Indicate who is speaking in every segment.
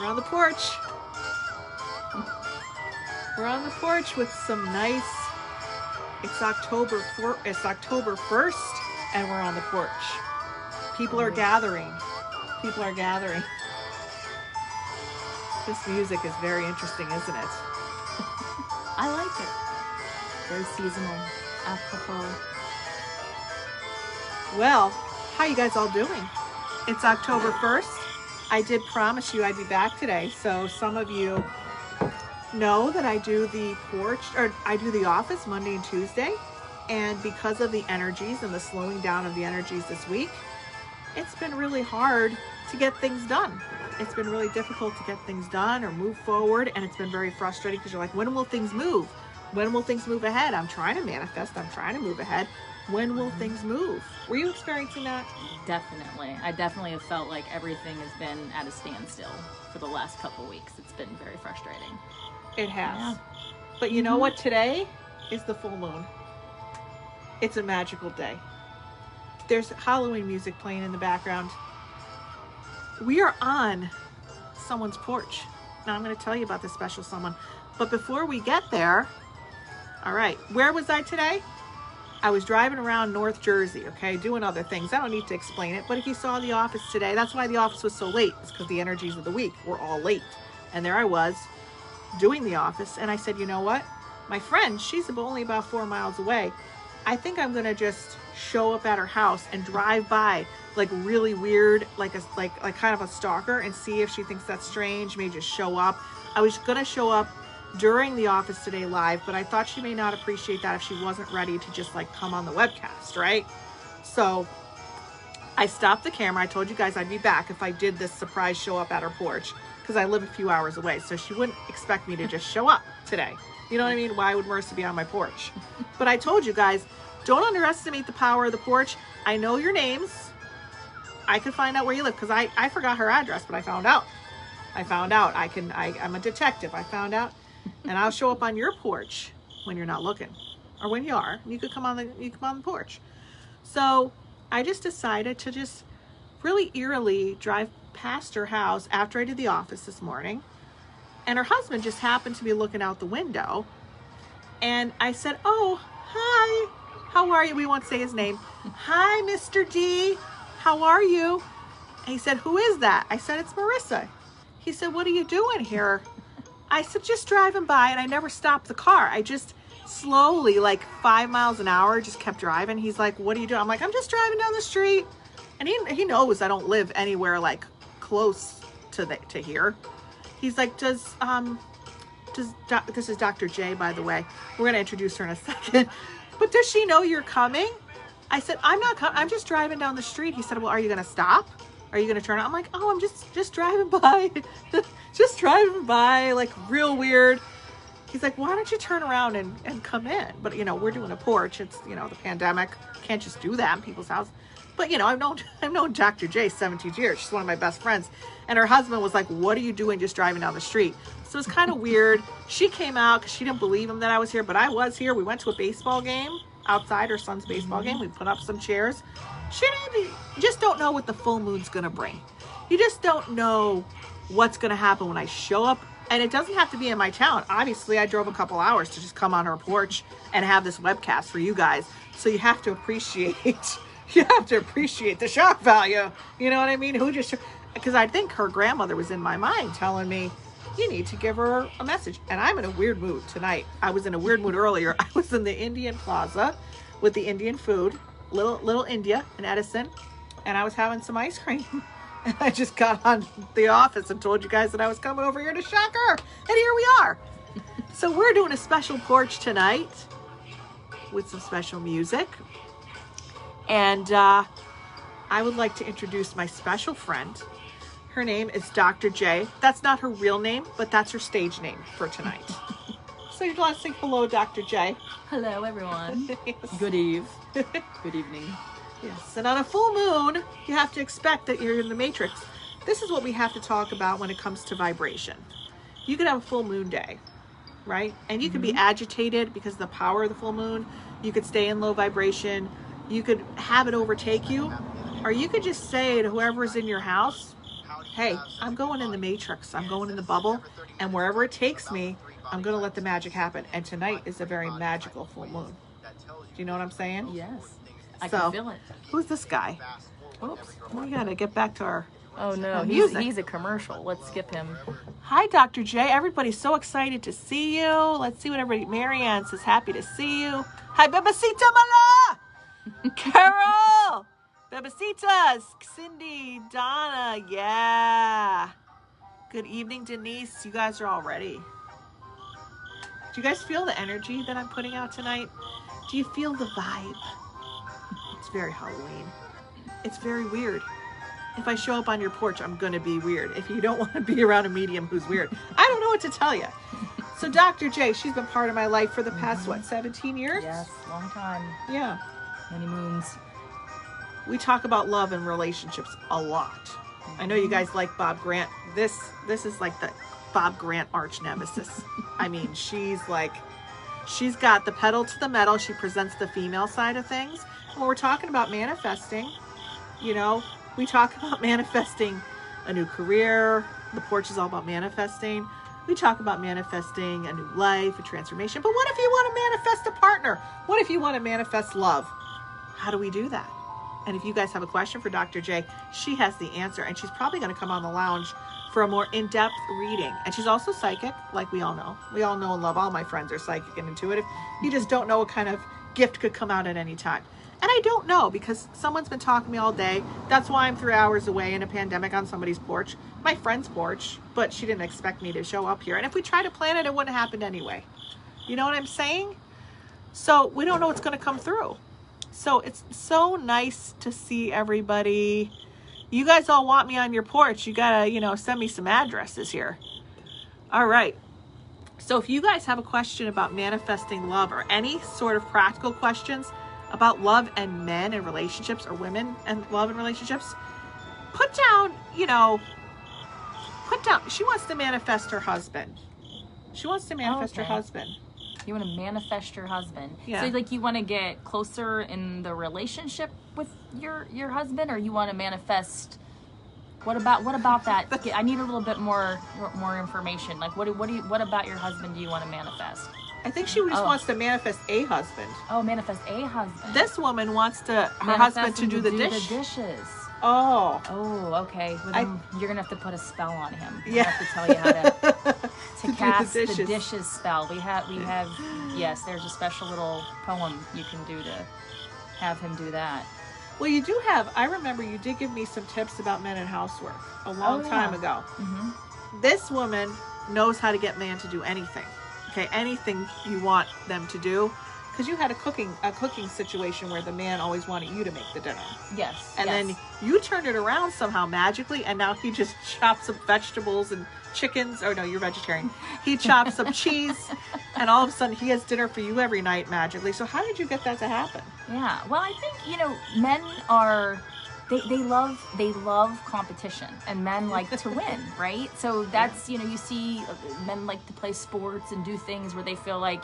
Speaker 1: on the porch. We're on the porch with some nice, it's October 1st, and we're on the porch. People are gathering. People are gathering. This music is very interesting, isn't it?
Speaker 2: I like it. Very seasonal, apropos.
Speaker 1: Well, how you guys all doing? It's October 1st. I did promise you I'd be back today, so some of you know that I do the porch, or I do the office Monday and Tuesday, and because of the energies and the slowing down of the energies this week, it's been really hard to get things done. It's been really difficult to get things done or move forward, and it's been very frustrating because you're like, when will things move? When will things move ahead? I'm trying to manifest. I'm trying to move ahead. When will things move? Were you experiencing that?
Speaker 2: Definitely. I definitely have felt like everything has been at a standstill for the last couple weeks. It's been very frustrating.
Speaker 1: It has.
Speaker 2: Yeah.
Speaker 1: But you know what? Today is the full moon. It's a magical day. There's Halloween music playing in the background. We are on someone's porch. Now I'm going to tell you about this special someone. But before we get there, all right, where was I today? I was driving around North Jersey, okay, doing other things. I don't need to explain it, but if you saw the office today, that's why the office was so late. It's because the energies of the week were all late. And there I was doing the office, and I said, you know what? My friend, she's only about 4 miles away. I think I'm going to just show up at her house and drive by like really weird, like kind of a stalker, and see if she thinks that's strange, maybe just show up. I was going to show up during the office today live, but I thought she may not appreciate that if she wasn't ready to just like come on the webcast, right? So I stopped the camera. I told you guys I'd be back if I did this surprise show up at her porch, because I live a few hours away, so she wouldn't expect me to just show up today. You know what I mean? Why would Marisa be on my porch? But I told you guys, don't underestimate the power of the porch. I know your names. I could find out where you live, because I forgot her address, but I found out. I'm a detective. I found out. And I'll show up on your porch when you're not looking, or when you are. You could come on the porch. So I just decided to just really eerily drive past her house after I did the office this morning, and her husband just happened to be looking out the window, and I said, "Oh, hi, how are you?" We won't say his name. "Hi, Mr. D, how are you?" And he said, "Who is that?" I said, "It's Marisa." He said, "What are you doing here?" I said, "Just driving by," and I never stopped the car. I just slowly, like 5 miles an hour, just kept driving. He's like, "What are you doing?" I'm like, "I'm just driving down the street." And he knows I don't live anywhere like close to here. He's like, this is Dr. J, by the way. We're going to introduce her in a second. "But does she know you're coming?" I said, "I'm not coming. I'm just driving down the street." He said, "Well, are you going to stop? Are you going to turn out?" I'm like, "Oh, I'm just driving by." Just driving by, like real weird. He's like, "Why don't you turn around and come in?" But we're doing a porch. It's the pandemic. Can't just do that in people's house. But I've known Dr. J 17 years. She's one of my best friends. And her husband was like, "What are you doing just driving down the street?" So it's kind of weird. She came out because she didn't believe him that I was here, but I was here. We went to a baseball game outside, her son's baseball game. We put up some chairs. You just don't know what the full moon's gonna bring. You just don't know what's going to happen when I show up. And it doesn't have to be in my town. Obviously, I drove a couple hours to just come on her porch and have this webcast for you guys. So you have to appreciate the shock value. You know what I mean? Because I think her grandmother was in my mind telling me, you need to give her a message. And I'm in a weird mood tonight. I was in a weird mood earlier. I was in the Indian Plaza with the Indian food, Little India in Edison, and I was having some ice cream. And I just got on the office and told you guys that I was coming over here to shock her. And here we are. So we're doing a special porch tonight with some special music. And I would like to introduce my special friend. Her name is Dr. J. That's not her real name, but that's her stage name for tonight. So you'd like to say hello, Dr. J.
Speaker 2: Hello, everyone.
Speaker 1: Yes.
Speaker 2: Good evening.
Speaker 1: Yes, and on a full moon, you have to expect that you're in the matrix. This is what we have to talk about when it comes to vibration. You could have a full moon day, right? And you could be agitated because of the power of the full moon. You could stay in low vibration. You could have it overtake you. Or you could just say to whoever's in your house, hey, I'm going in the matrix. I'm going in the bubble. And wherever it takes me, I'm going to let the magic happen. And tonight is a very magical full moon. Do you know what I'm saying?
Speaker 2: Yes. I
Speaker 1: So,
Speaker 2: can feel it.
Speaker 1: Who's this guy?
Speaker 2: Oops.
Speaker 1: We got to get back to our
Speaker 2: Oh no,
Speaker 1: music.
Speaker 2: he's a commercial. Let's skip him.
Speaker 1: Hi, Dr. J. Everybody's so excited to see you. Let's see what everybody... Marianne says, happy to see you. Hi, Bebecita Mala! Carol! Bebecitas! Cindy, Donna, yeah. Good evening, Denise. You guys are all ready. Do you guys feel the energy that I'm putting out tonight? Do you feel the vibe? It's very Halloween. It's very weird. If I show up on your porch, I'm going to be weird. If you don't want to be around a medium who's weird, I don't know what to tell you. So Dr. J, she's been part of my life for the past, 17 years?
Speaker 2: Yes, long time.
Speaker 1: Yeah.
Speaker 2: Many moons.
Speaker 1: We talk about love and relationships a lot. I know you guys like Bob Grant. This is like the Bob Grant arch nemesis. I mean, she's got the pedal to the metal. She presents the female side of things. When we're talking about manifesting, we talk about manifesting a new career. The porch is all about manifesting. We talk about manifesting a new life, a transformation. But what if you want to manifest a partner? What if you want to manifest love? How do we do that? And if you guys have a question for Dr. J, she has the answer. And she's probably going to come on the lounge for a more in-depth reading. And she's also psychic, like we all know. We all know and love. All my friends are psychic and intuitive. You just don't know what kind of gift could come out at any time. And I don't know, because someone's been talking to me all day. That's why I'm 3 hours away in a pandemic on somebody's porch, my friend's porch, but she didn't expect me to show up here. And if we try to plan it, it wouldn't happen anyway. You know what I'm saying? So we don't know what's going to come through. So it's so nice to see everybody. You guys all want me on your porch. You got to, send me some addresses here. All right. So if you guys have a question about manifesting love or any sort of practical questions about love and men and relationships, or women and love and relationships, put down, she wants to manifest her husband. She wants to manifest her husband.
Speaker 2: You want to manifest your husband.
Speaker 1: Yeah.
Speaker 2: So you want to get closer in the relationship with your husband, or you want to manifest, what about that? I need a little bit more information. Like what about your husband do you want to manifest?
Speaker 1: I think she just wants to manifest a husband.
Speaker 2: Oh, manifest a husband.
Speaker 1: This woman wants her husband to do the
Speaker 2: dishes.
Speaker 1: Oh.
Speaker 2: Oh, okay. Well, then you're gonna have to put a spell on him.
Speaker 1: Yeah.
Speaker 2: I have to tell you how to cast
Speaker 1: the
Speaker 2: the dishes spell. We have yes. There's a special little poem you can do to have him do that.
Speaker 1: Well, you do have. I remember you did give me some tips about men and housework a long time ago. Mm-hmm. This woman knows how to get man to do anything. Okay, anything you want them to do, because you had a cooking situation where the man always wanted you to make the dinner.
Speaker 2: Yes.
Speaker 1: And then you turned it around somehow magically, and now he just chops up vegetables and chickens. Oh no, you're vegetarian. He chops up cheese, and all of a sudden he has dinner for you every night magically. So how did you get that to happen?
Speaker 2: Yeah. Well, I think men are. They love competition, and men like to win, right? So that's, you see men like to play sports and do things where they feel like,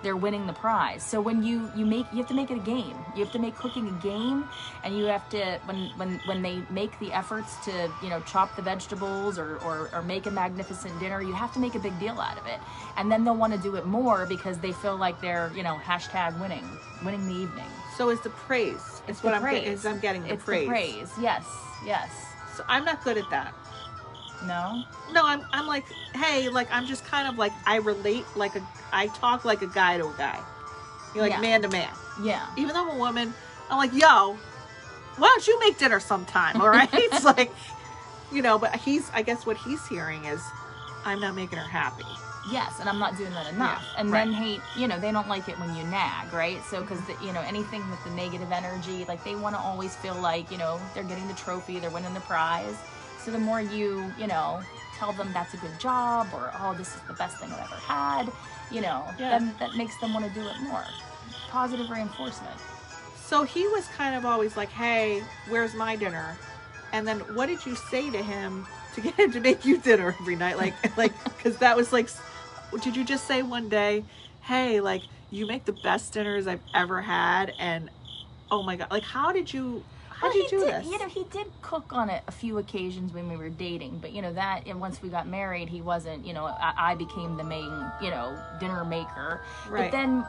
Speaker 2: they're winning the prize. So when you have to make it a game. You have to make cooking a game, and you have to, when they make the efforts to, chop the vegetables or make a magnificent dinner, you have to make a big deal out of it. And then they'll want to do it more because they feel like they're, hashtag winning the evening.
Speaker 1: So it's the praise. It's what I'm getting. I'm getting the praise.
Speaker 2: The praise. Yes.
Speaker 1: So I'm not good at that.
Speaker 2: No.
Speaker 1: I'm like, hey, I'm just kind of like, I relate I talk like a guy to a guy. Man to man.
Speaker 2: Yeah.
Speaker 1: Even though I'm a woman, I'm like, yo, why don't you make dinner sometime? All right. It's like, but I guess what he's hearing is, I'm not making her happy.
Speaker 2: Yes, and I'm not doing that enough.
Speaker 1: Yeah,
Speaker 2: and men hate, they don't like it when you nag, right? So, because, anything with the negative energy, they want to always feel like, they're getting the trophy, they're winning the prize. So the more you, tell them that's a good job, or, oh, this is the best thing I've ever had, then that makes them want to do it more. Positive reinforcement.
Speaker 1: So he was kind of always like, hey, where's my dinner? And then what did you say to him to get him to make you dinner every night? Because that was did you just say one day, hey, you make the best dinners I've ever had, and oh my God, how did you How'd you do this?
Speaker 2: You know, he did cook on it a few occasions when we were dating, but you know that, and once we got married, he wasn't. You know, I became the main, you know, dinner maker.
Speaker 1: Right.
Speaker 2: But then,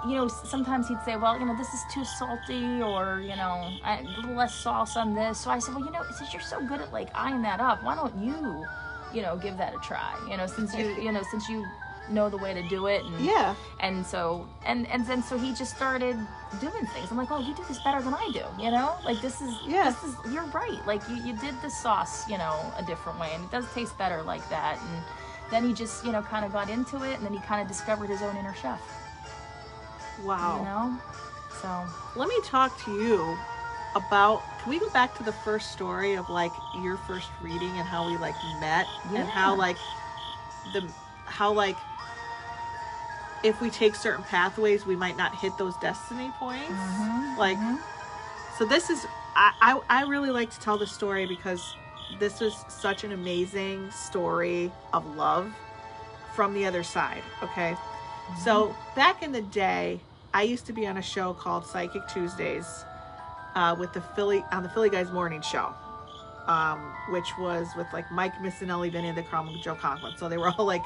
Speaker 2: you know, sometimes he'd say, well, you know, this is too salty, or you know, a little less sauce on this. So I said, well, you know, since you're so good at like eyeing that up, why don't you know, give that a try? You know, since you know the way to do it, and
Speaker 1: yeah,
Speaker 2: and so and then so he just started doing things. I'm like, oh, you do this better than I do, you know, like this is you're right, like you did the sauce, you know, a different way, and it does taste better like that. And then he just, you know, kind of got into it, and then he kind of discovered his own inner chef.
Speaker 1: Wow.
Speaker 2: You know, so
Speaker 1: let me talk to you about, can we go back to the first story of like your first reading and how we like met, and how like if we take certain pathways, we might not hit those destiny points. So this is, I really like to tell this story because this was such an amazing story of love from the other side. Okay. So back in the day, I used to be on a show called Psychic Tuesdays with the Philly Guys Morning Show, which was with like Mike Missinelli, Vinny the Crumb, and Joe Conklin. So they were all like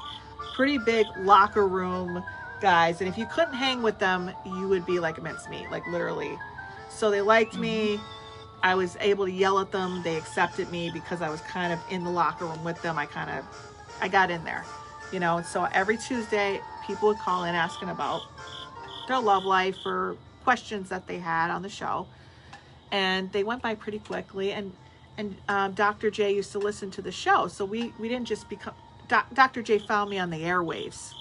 Speaker 1: pretty big locker room guys, and if you couldn't hang with them, you would be like mincemeat, like literally. So they liked me. I was able to yell at them. They accepted me because I was kind of in the locker room with them. I got in there, you know. So every Tuesday, people would call in asking about their love life or questions that they had on the show, and they went by pretty quickly. And Dr. J used to listen to the show, so we didn't just become. Dr. J found me on the airwaves.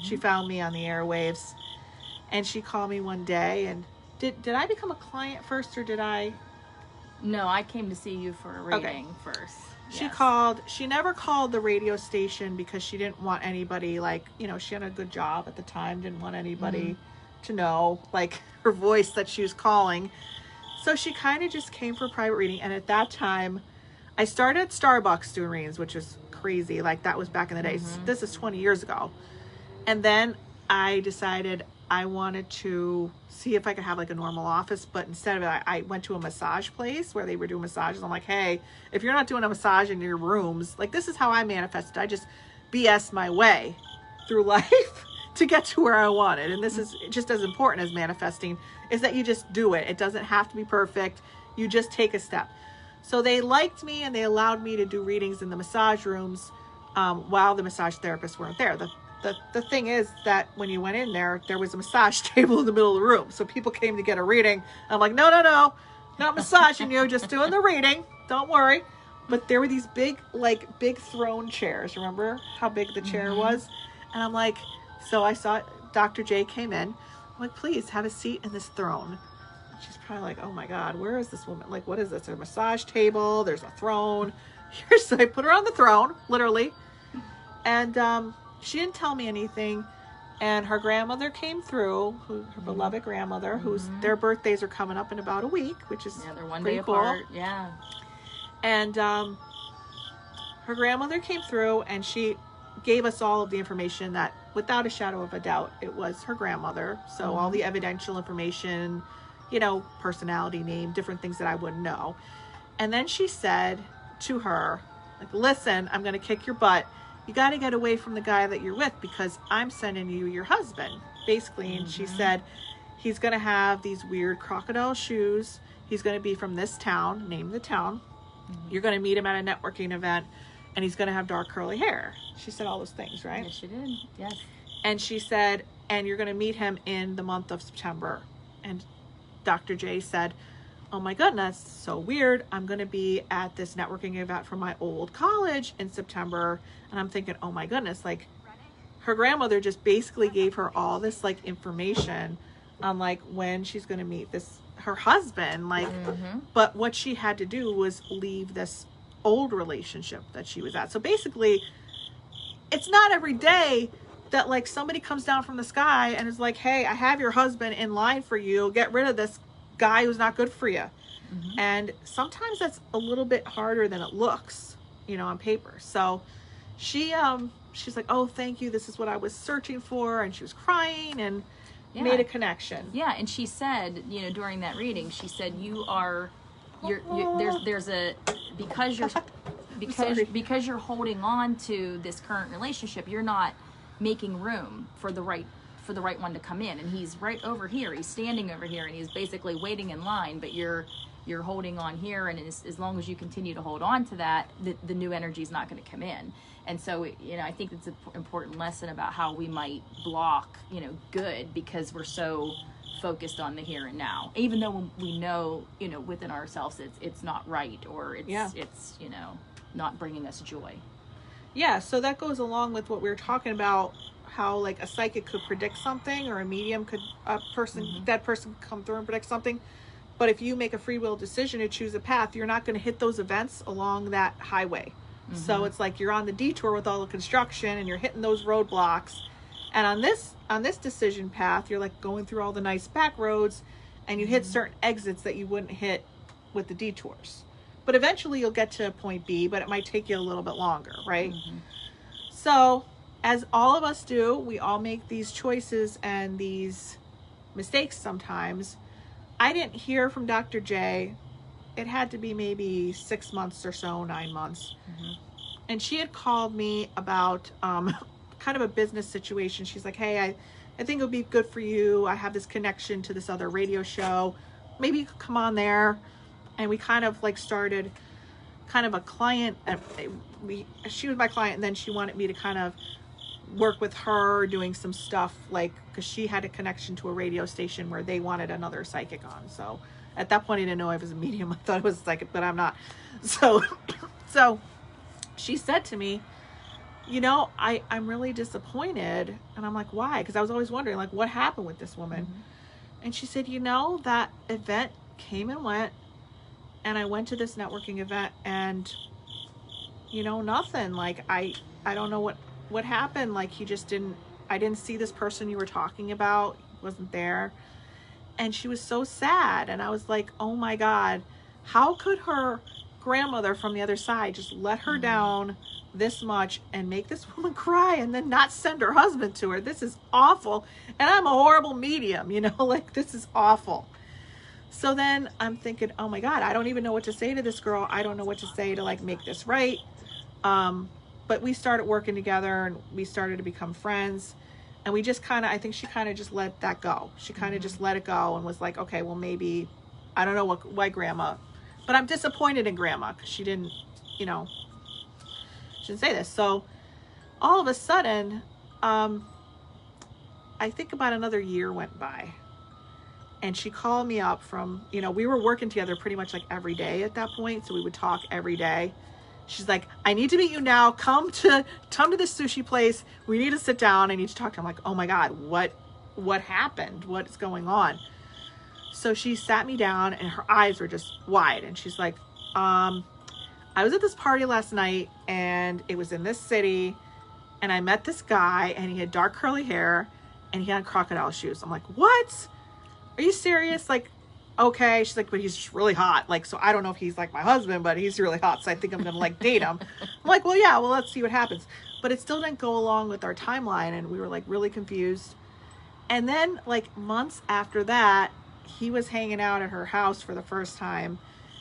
Speaker 1: She found me on the airwaves, and she called me one day. And did I become a client first, or did I?
Speaker 2: No, I came to see you for a reading first.
Speaker 1: She called. She never called the radio station because she didn't want anybody, like, you know, she had a good job at the time, didn't want anybody to know like her voice that she was calling. So she kind of just came for a private reading. And at that time, I started at Starbucks doing readings, which was crazy. Like, that was back in the day. This is 20 years ago. And then I decided I wanted to see if I could have like a normal office, but instead of it, I went to a massage place where they were doing massages. I'm like, hey, if you're not doing a massage in your rooms, like, this is how I manifested. I just BS my way through life to get to where I wanted. And this is just as important as manifesting, is that you just do it. It doesn't have to be perfect. You just take a step. So they liked me, and they allowed me to do readings in the massage rooms while the massage therapists weren't there. The thing is that when you went in there, there was a massage table in the middle of the room. So people came to get a reading. I'm like, no, not massaging you, just doing the reading. Don't worry. But there were these big throne chairs. Remember how big the chair was? And I'm like, so I saw Dr. J came in. I'm like, please have a seat in this throne. She's probably like, oh my God, where is this woman? Like, what is this? There's a massage table. There's a throne. So I put her on the throne, literally. And she didn't tell me anything. And her grandmother came through, her beloved grandmother, whose their birthdays are coming up in about a week, which is
Speaker 2: they're one
Speaker 1: pretty
Speaker 2: day
Speaker 1: cool.
Speaker 2: apart. Yeah.
Speaker 1: And her grandmother came through, and she gave us all of the information that, without a shadow of a doubt, it was her grandmother. So all the evidential information, you know, personality, name, different things that I wouldn't know. And then she said to her, like, listen, I'm going to kick your butt. You got to get away from the guy that you're with, because I'm sending you your husband, basically. And she said, he's going to have these weird crocodile shoes. He's going to be from this town, name the town. You're going to meet him at a networking event, and he's going to have dark curly hair. She said all those things, right?
Speaker 2: Yes, she did. Yes.
Speaker 1: And she said, and you're going to meet him in the month of September. And Dr. J said, oh my goodness, so weird. I'm going to be at this networking event from my old college in September. And I'm thinking, oh my goodness, like, her grandmother just basically gave her all this like information on like when she's going to meet her husband, like, but what she had to do was leave this old relationship that she was at. So basically, it's not every day that like somebody comes down from the sky and is like, hey, I have your husband in line for you. Get rid of this guy who's not good for you. And sometimes that's a little bit harder than it looks, you know, on paper. So she's like, oh, thank you. This is what I was searching for. And she was crying. And, made a connection.
Speaker 2: Yeah, and she said, you know, during that reading, she said, there's a, because you're holding on to this current relationship, you're not making room for the right one to come in, and he's right over here, he's standing over here, and he's basically waiting in line, but you're holding on here, and as long as you continue to hold on to that, the new energy is not going to come in. And so, you know, I think it's an important lesson about how we might block, you know, good, because we're so focused on the here and now, even though we know, you know, within ourselves it's not right, or it's you know, not bringing us joy.
Speaker 1: Yeah, so that goes along with what we were talking about, how like a psychic could predict something, or a medium could, that person could come through and predict something. But if you make a free will decision to choose a path, you're not going to hit those events along that highway. So it's like you're on the detour with all the construction, and you're hitting those roadblocks. And on this decision path, you're like going through all the nice back roads, and you hit certain exits that you wouldn't hit with the detours. But eventually you'll get to point B, but it might take you a little bit longer, right? So as all of us do, we all make these choices and these mistakes sometimes. I didn't hear from Dr. J. It had to be maybe 6 months or so, 9 months. And she had called me about kind of a business situation. She's like, hey, I think it would be good for you. I have this connection to this other radio show. Maybe you could come on there. And we kind of like started kind of a client. She was my client, and then she wanted me to kind of work with her doing some stuff, like, because she had a connection to a radio station where they wanted another psychic on. So at that point I didn't know I was a medium. I thought it was a psychic, but I'm not. So she said to me, you know, I'm really disappointed. And I'm like, why? Because I was always wondering, like, what happened with this woman? And she said, you know, that event came and went, and I went to this networking event, and, you know, nothing. Like, I don't know what happened. Like, I didn't see this person you were talking about. He wasn't there. And she was so sad. And I was like, oh my God, how could her grandmother from the other side just let her down this much and make this woman cry, and then not send her husband to her? This is awful. And I'm a horrible medium, you know, like, this is awful. So then I'm thinking, oh my God, I don't even know what to say to this girl. I don't know what to say to like make this right. But we started working together, and we started to become friends. And we just kind of, I think she kind of just let that go. She kind of just let it go and was like, okay, well, maybe, I don't know why grandma, but I'm disappointed in grandma because she didn't, you know, she didn't say this. So all of a sudden, I think about another year went by, and she called me up from, you know, we were working together pretty much like every day at that point. So we would talk every day. She's like, I need to meet you now. Come to this sushi place. We need to sit down. I need to talk to him. I'm like, oh my God, what happened? What's going on? So she sat me down, and her eyes were just wide. And she's like, I was at this party last night, and it was in this city, and I met this guy, and he had dark curly hair, and he had crocodile shoes. I'm like, what? Are you serious? Like, okay. She's like, but he's just really hot. Like, so I don't know if he's like my husband, but he's really hot. So I think I'm going to like date him. I'm like, well, yeah, well, let's see what happens. But it still didn't go along with our timeline. And we were like really confused. And then like months after that, he was hanging out at her house for the first time.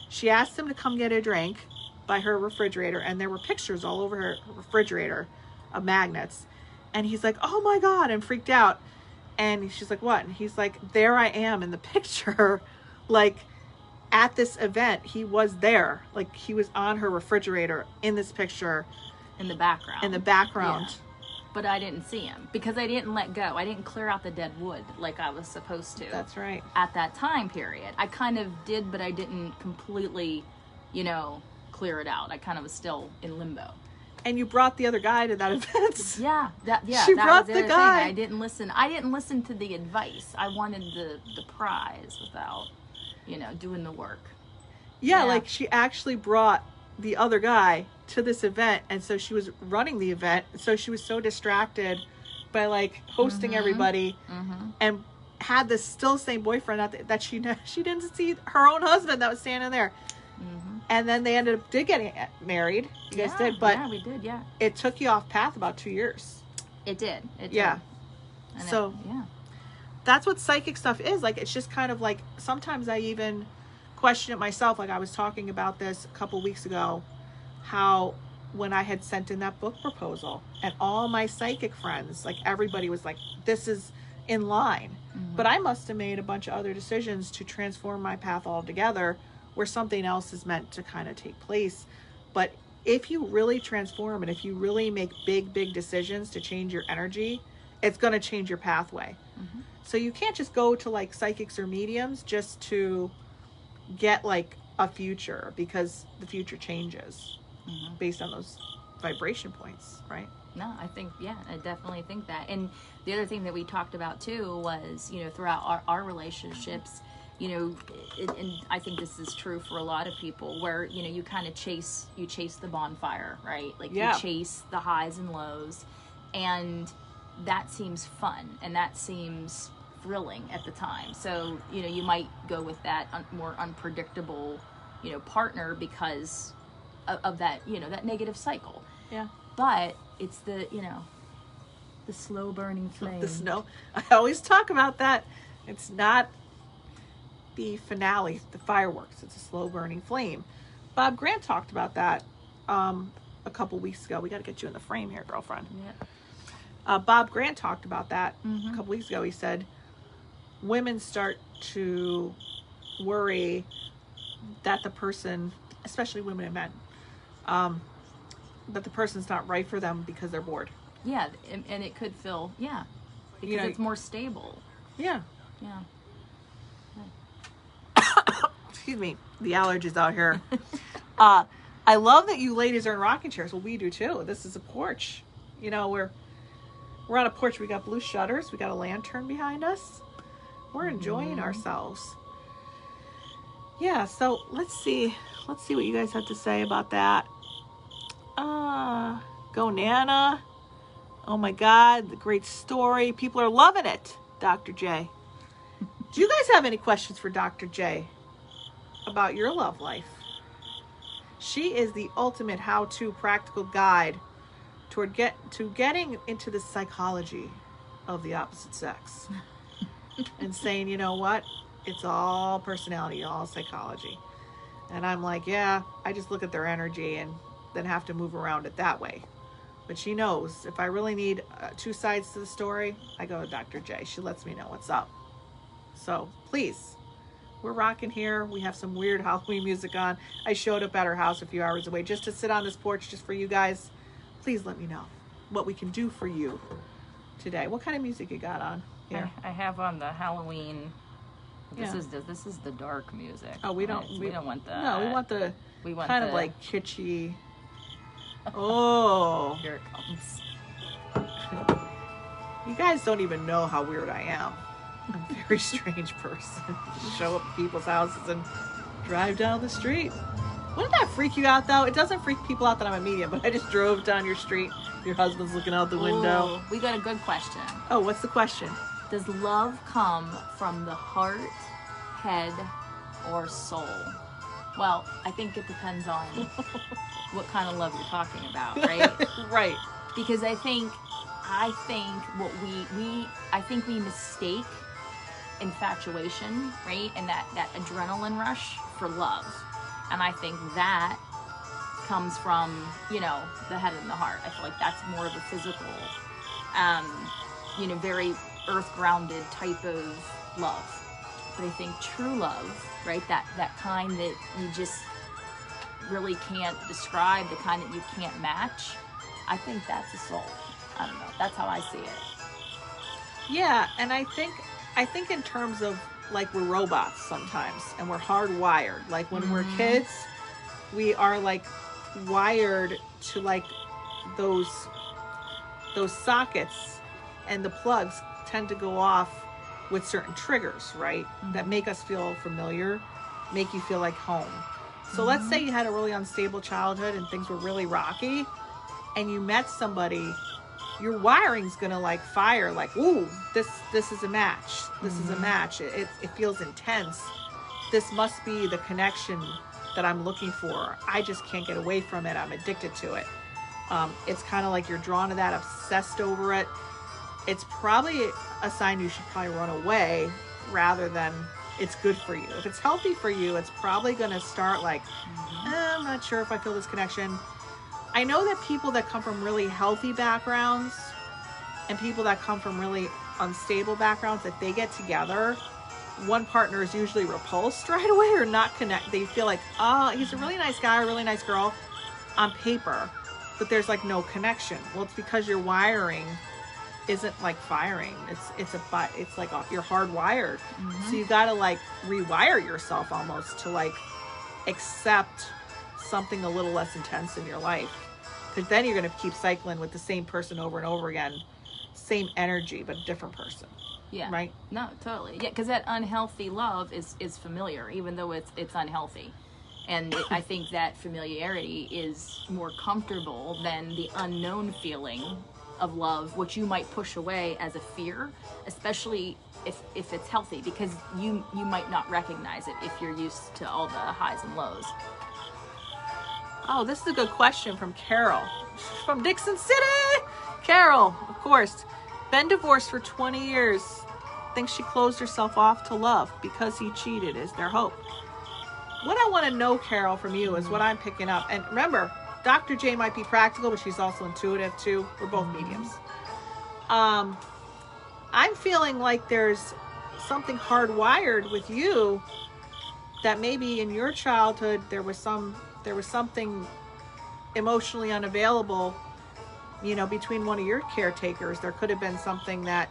Speaker 1: She asked him to come get a drink by her refrigerator. And there were pictures all over her refrigerator of magnets. And he's like, oh my God, and freaked out. And she's like, what? And he's like, there I am in the picture. Like, at this event, he was there. Like, he was on her refrigerator in this picture.
Speaker 2: In the background.
Speaker 1: Yeah.
Speaker 2: But I didn't see him because I didn't let go. I didn't clear out the dead wood like I was supposed to.
Speaker 1: That's right.
Speaker 2: At that time period. I kind of did, but I didn't completely, you know, clear it out. I kind of was still in limbo.
Speaker 1: And you brought the other guy to that event.
Speaker 2: Yeah,
Speaker 1: she brought the guy.
Speaker 2: I didn't listen to the advice. I wanted the prize without, you know, doing the work.
Speaker 1: Yeah, like she actually brought the other guy to this event, and so she was running the event. So she was so distracted by like hosting everybody, and had this still same boyfriend that she didn't see her own husband that was standing there. And then they did getting married. You guys did, but
Speaker 2: yeah, we did. Yeah,
Speaker 1: it took you off path about 2 years.
Speaker 2: It did.
Speaker 1: Yeah.
Speaker 2: And
Speaker 1: so that's what psychic stuff is. Like, it's just kind of like, sometimes I even question it myself. Like, I was talking about this a couple weeks ago, how when I had sent in that book proposal, and all my psychic friends, like, everybody was like, this is in line. But I must have made a bunch of other decisions to transform my path altogether, where something else is meant to kind of take place. But if you really transform, and if you really make big decisions to change your energy, it's going to change your pathway. So you can't just go to like psychics or mediums just to get like a future, because the future changes based on those vibration points, right?
Speaker 2: No, I think, yeah, I definitely think that. And the other thing that we talked about too was, you know, throughout our relationships, you know, and I think this is true for a lot of people, where, you know, you kind of chase the bonfire, right? Like, you chase the highs and lows, and that seems fun, and that seems thrilling at the time. So, you know, you might go with that more unpredictable, you know, partner because of that, you know, that negative cycle.
Speaker 1: Yeah.
Speaker 2: But it's the, you know, the slow burning flame.
Speaker 1: The snow. I always talk about that. It's not the finale, the fireworks. It's a slow burning flame. Bob Grant talked about that a couple weeks ago. We got to get you in the frame here, girlfriend.
Speaker 2: Yeah.
Speaker 1: Bob Grant talked about that a couple weeks ago. He said women start to worry that the person, especially women and men, that the person's not right for them because they're bored.
Speaker 2: Yeah, and it could feel, because you know, it's more stable.
Speaker 1: Yeah.
Speaker 2: Yeah.
Speaker 1: Excuse me, the allergies out here. I love that you ladies are in rocking chairs. Well, we do too. This is a porch. You know, we're on a porch. We got blue shutters. We got a lantern behind us. We're enjoying ourselves. Yeah, so let's see what you guys have to say about that. Go Nana. Oh my God, the great story. People are loving it, Dr. J. Do you guys have any questions for Dr. J about your love life? She is the ultimate how-to practical guide toward getting into the psychology of the opposite sex. And saying, you know what? It's all personality, all psychology. And I'm like, yeah, I just look at their energy and then have to move around it that way. But she knows if I really need two sides to the story, I go to Dr. J. She lets me know what's up. So please, we're rocking here. We have some weird Halloween music on. I showed up at her house a few hours away just to sit on this porch just for you guys. Please let me know what we can do for you today. What kind of music you got on here?
Speaker 2: I have on the Halloween. This
Speaker 1: Yeah.
Speaker 2: is the dark music.
Speaker 1: Oh, we don't
Speaker 2: want that.
Speaker 1: No, we want kind of like kitschy. Oh,
Speaker 2: here it comes.
Speaker 1: You guys don't even know how weird I am. I'm a very strange person. Show up at people's houses and drive down the street. Wouldn't that freak you out, though? It doesn't freak people out that I'm a medium, but I just drove down your street. Your husband's looking out the window.
Speaker 2: We got a good question.
Speaker 1: Oh, what's the question?
Speaker 2: Does love come from the heart, head, or soul? Well, I think it depends on what kind of love you're talking about, right?
Speaker 1: Right.
Speaker 2: Because I think what we mistake infatuation, right? And that adrenaline rush for love. And I think that comes from, you know, the head and the heart. I feel like that's more of a physical, you know, very earth-grounded type of love. But I think true love, right, that kind that you just really can't describe, the kind that you can't match, I think that's a soul. I don't know. That's how I see it.
Speaker 1: Yeah, and I think in terms of, like, we're robots sometimes, and we're hardwired. Like, when we're kids, we are, like, wired to, like, those sockets, and the plugs tend to go off with certain triggers, right? That make us feel familiar, make you feel like home. So let's say you had a really unstable childhood and things were really rocky, and you met somebody, your wiring's gonna like fire, like, ooh, this is a match. This is a match. It feels intense. This must be the connection that I'm looking for. I just can't get away from it. I'm addicted to it. It's kind of like you're drawn to that, obsessed over it. it's probably a sign you should probably run away rather than it's good for you. If it's healthy for you, it's probably going to start like, I'm not sure if I feel this connection. I know that people that come from really healthy backgrounds and people that come from really unstable backgrounds, if they get together, one partner is usually repulsed right away or not connect. They feel like, oh, he's a really nice guy, a really nice girl on paper, but there's like no connection. Well, it's because your wiring isn't like firing. It's like you're hardwired. So you got to like rewire yourself almost to like accept something a little less intense in your life, because then you're going to keep cycling with the same person over and over again, same energy but a different person.
Speaker 2: Yeah.
Speaker 1: Right?
Speaker 2: No, totally. Yeah, because that unhealthy love is familiar, even though it's unhealthy. And I think that familiarity is more comfortable than the unknown feeling of love, which you might push away as a fear, especially if it's healthy, because you might not recognize it if you're used to all the highs and lows.
Speaker 1: Oh, this is a good question from Carol. From Dixon City! Carol, of course. Been divorced for 20 years. Thinks she closed herself off to love because he cheated. Is there hope? What I want to know, Carol, from you is what I'm picking up. And remember, Dr. J might be practical, but she's also intuitive too. We're both mediums. I'm feeling like there's something hardwired with you that maybe in your childhood there was something emotionally unavailable, between one of your caretakers. There could have been something that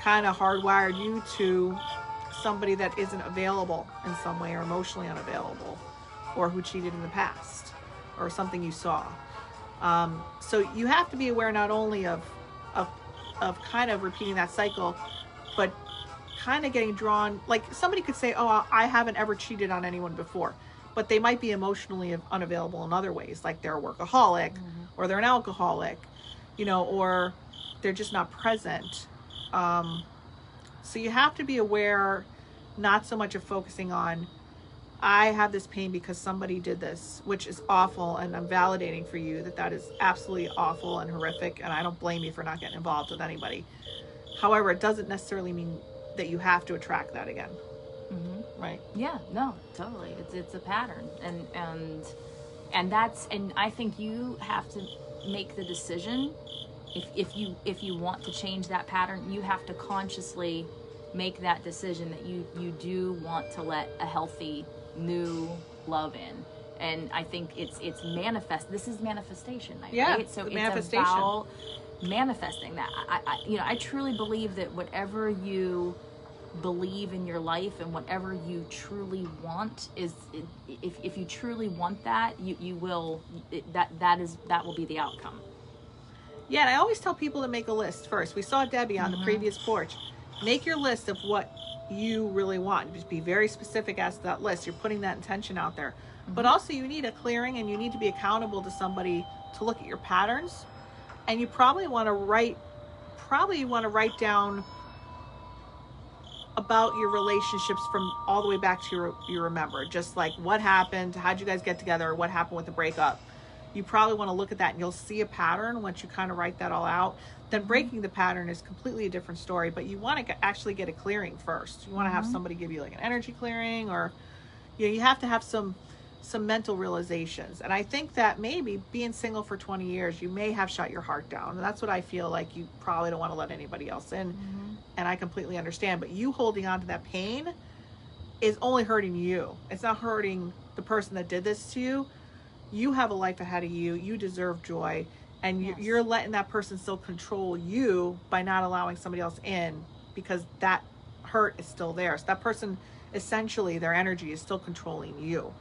Speaker 1: kind of hardwired you to somebody that isn't available in some way, or emotionally unavailable, or who cheated in the past, or something you saw. So you have to be aware not only of kind of repeating that cycle, but kind of getting drawn. Like somebody could say, oh, I haven't ever cheated on anyone before, but they might be emotionally unavailable in other ways, like they're a workaholic, or they're an alcoholic, or they're just not present. So you have to be aware, not so much of focusing on, I have this pain because somebody did this, which is awful, and I'm validating for you that is absolutely awful and horrific, and I don't blame you for not getting involved with anybody. However, it doesn't necessarily mean that you have to attract that again. Right? Yeah,
Speaker 2: no, totally. It's a pattern, and I think you have to make the decision. If you want to change that pattern, you have to consciously make that decision that you do want to let a healthy new love in. And I think it's this is manifestation night, right? So it's about manifesting that. I truly believe that whatever you believe in your life and whatever you truly want if you truly want that, you will, that will be the outcome.
Speaker 1: Yeah, and I always tell people to make a list first. We saw Debbie on the previous porch. Make your list of what you really want. Just be very specific as to that list. You're putting that intention out there. But also you need a clearing, and you need to be accountable to somebody to look at your patterns. And you probably want to write down about your relationships from all the way back to you remember. Just like what happened, how'd you guys get together, what happened with the breakup. You probably want to look at that, and you'll see a pattern once you kind of write that all out. Then breaking the pattern is completely a different story, but you want to actually get a clearing first. You want to have somebody give you like an energy clearing, or you have to have some mental realizations. And I think that maybe being single for 20 years, you may have shut your heart down. And that's what I feel like you probably don't want to let anybody else in. And I completely understand. But you holding on to that pain is only hurting you. It's not hurting the person that did this to you. You have a life ahead of you. You deserve joy. And you're letting that person still control you by not allowing somebody else in, because that hurt is still there. So that person, essentially, their energy is still controlling you,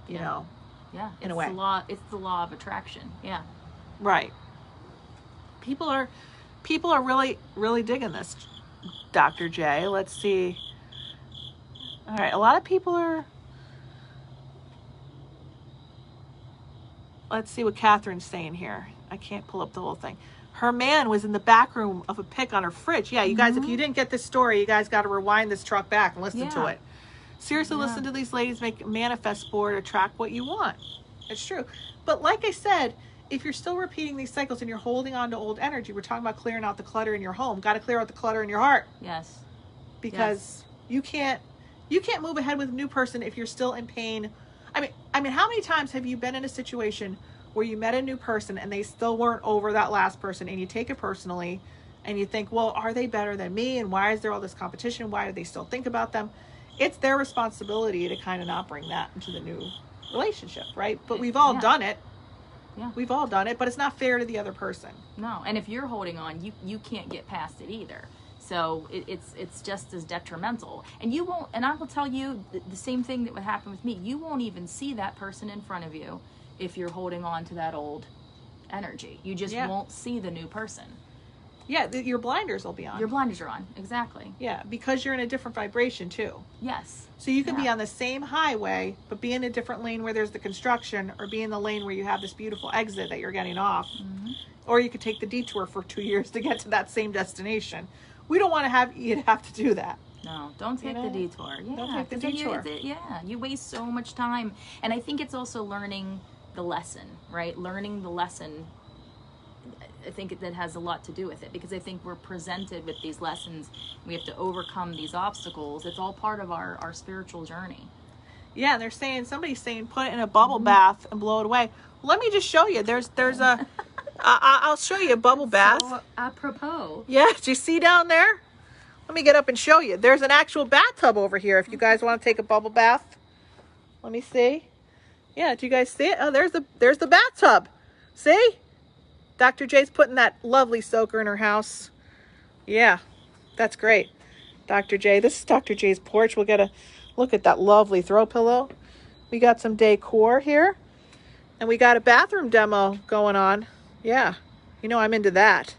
Speaker 1: you know?
Speaker 2: Yeah.
Speaker 1: In a way.
Speaker 2: It's the law of attraction. Yeah.
Speaker 1: Right. People are really, really digging this, Dr. J. Let's see. All right. A lot of people are... Let's see what Catherine's saying here. I can't pull up the whole thing. Her man was in the back room of a pick on her fridge. Yeah, you guys, if you didn't get this story, you guys got to rewind this truck back and listen to it. Seriously, listen to these ladies make a manifest board, attract what you want. It's true. But like I said, if you're still repeating these cycles and you're holding on to old energy, we're talking about clearing out the clutter in your home. Got to clear out the clutter in your heart.
Speaker 2: Yes.
Speaker 1: Because you can't move ahead with a new person if you're still in pain. I mean, how many times have you been in a situation where you met a new person and they still weren't over that last person, and you take it personally and you think, well, are they better than me? And why is there all this competition? Why do they still think about them? It's their responsibility to kind of not bring that into the new relationship, right? But we've all done it.
Speaker 2: Yeah.
Speaker 1: We've all done it, but it's not fair to the other person.
Speaker 2: No, and if you're holding on, you can't get past it either. So it's just as detrimental. And you won't, and I will tell you the same thing that would happen with me. You won't even see that person in front of you if you're holding on to that old energy. You just won't see the new person.
Speaker 1: Yeah, your blinders will be on.
Speaker 2: Your blinders are on, exactly.
Speaker 1: Yeah, because you're in a different vibration too.
Speaker 2: Yes.
Speaker 1: So you can be on the same highway, but be in a different lane where there's the construction, or be in the lane where you have this beautiful exit that you're getting off. Mm-hmm. Or you could take the detour for 2 years to get to that same destination. We don't want to have you have to do that.
Speaker 2: No, don't take the detour. Yeah,
Speaker 1: don't take the detour.
Speaker 2: You waste so much time. And I think it's also learning the lesson, right? Learning the lesson, I think that has a lot to do with it, because I think we're presented with these lessons. We have to overcome these obstacles. It's all part of our spiritual journey. Yeah,
Speaker 1: they're saying, somebody's saying, put it in a bubble bath and blow it away. Let me just show you. There's a, I'll show you a bubble bath.
Speaker 2: So apropos.
Speaker 1: Yeah, do you see down there? Let me get up and show you. There's an actual bathtub over here if you guys want to take a bubble bath. Let me see. Yeah, do you guys see it? Oh, there's the bathtub. See? Dr. J's putting that lovely soaker in her house. Yeah, that's great. Dr. J, this is Dr. J's porch. We'll get a look at that lovely throw pillow. We got some decor here. And we got a bathroom demo going on. Yeah, you know I'm into that.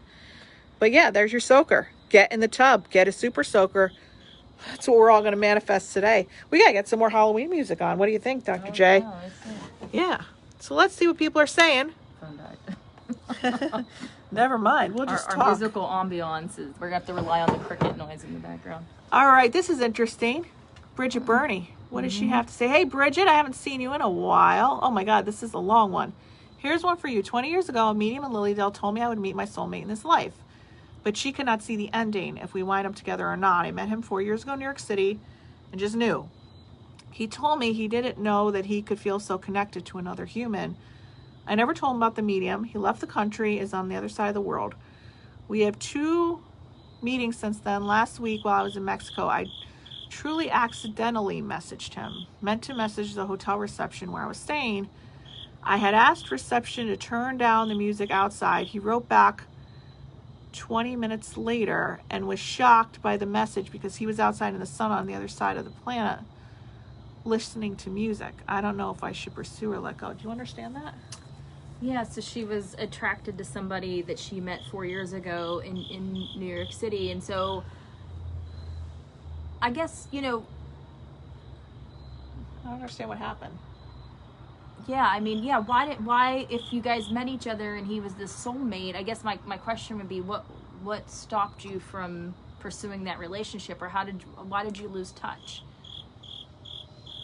Speaker 1: But yeah, there's your soaker. Get in the tub. Get a super soaker. That's what we're all going to manifest today. We got to get some more Halloween music on. What do you think, Dr. J?
Speaker 2: No,
Speaker 1: yeah. So let's see what people are saying.
Speaker 2: Phone died.
Speaker 1: Never mind. We'll just talk.
Speaker 2: Our musical ambiance is, we're going to have to rely on the cricket noise in the background.
Speaker 1: All right. This is interesting. Bridget Burney. What does she have to say? Hey, Bridget, I haven't seen you in a while. Oh, my God. This is a long one. Here's one for you. 20 years ago, a medium in Lilydale told me I would meet my soulmate in this life, but she could not see the ending if we wind up together or not. I met him 4 years ago in New York City and just knew. He told me he didn't know that he could feel so connected to another human. I never told him about the medium. He left the country, is on the other side of the world. We have 2 meetings since then. Last week while I was in Mexico, I truly accidentally messaged him. Meant to message the hotel reception where I was staying. I had asked reception to turn down the music outside. He wrote back 20 minutes later and was shocked by the message because he was outside in the sun on the other side of the planet listening to music. I don't know if I should pursue or let go. Do you understand that?
Speaker 2: Yeah, so she was attracted to somebody that she met 4 years ago in New York City. And so I guess,
Speaker 1: I don't understand what happened.
Speaker 2: Yeah, I mean, yeah, why, if you guys met each other and he was the soulmate, I guess my question would be, what stopped you from pursuing that relationship, or why did you lose touch?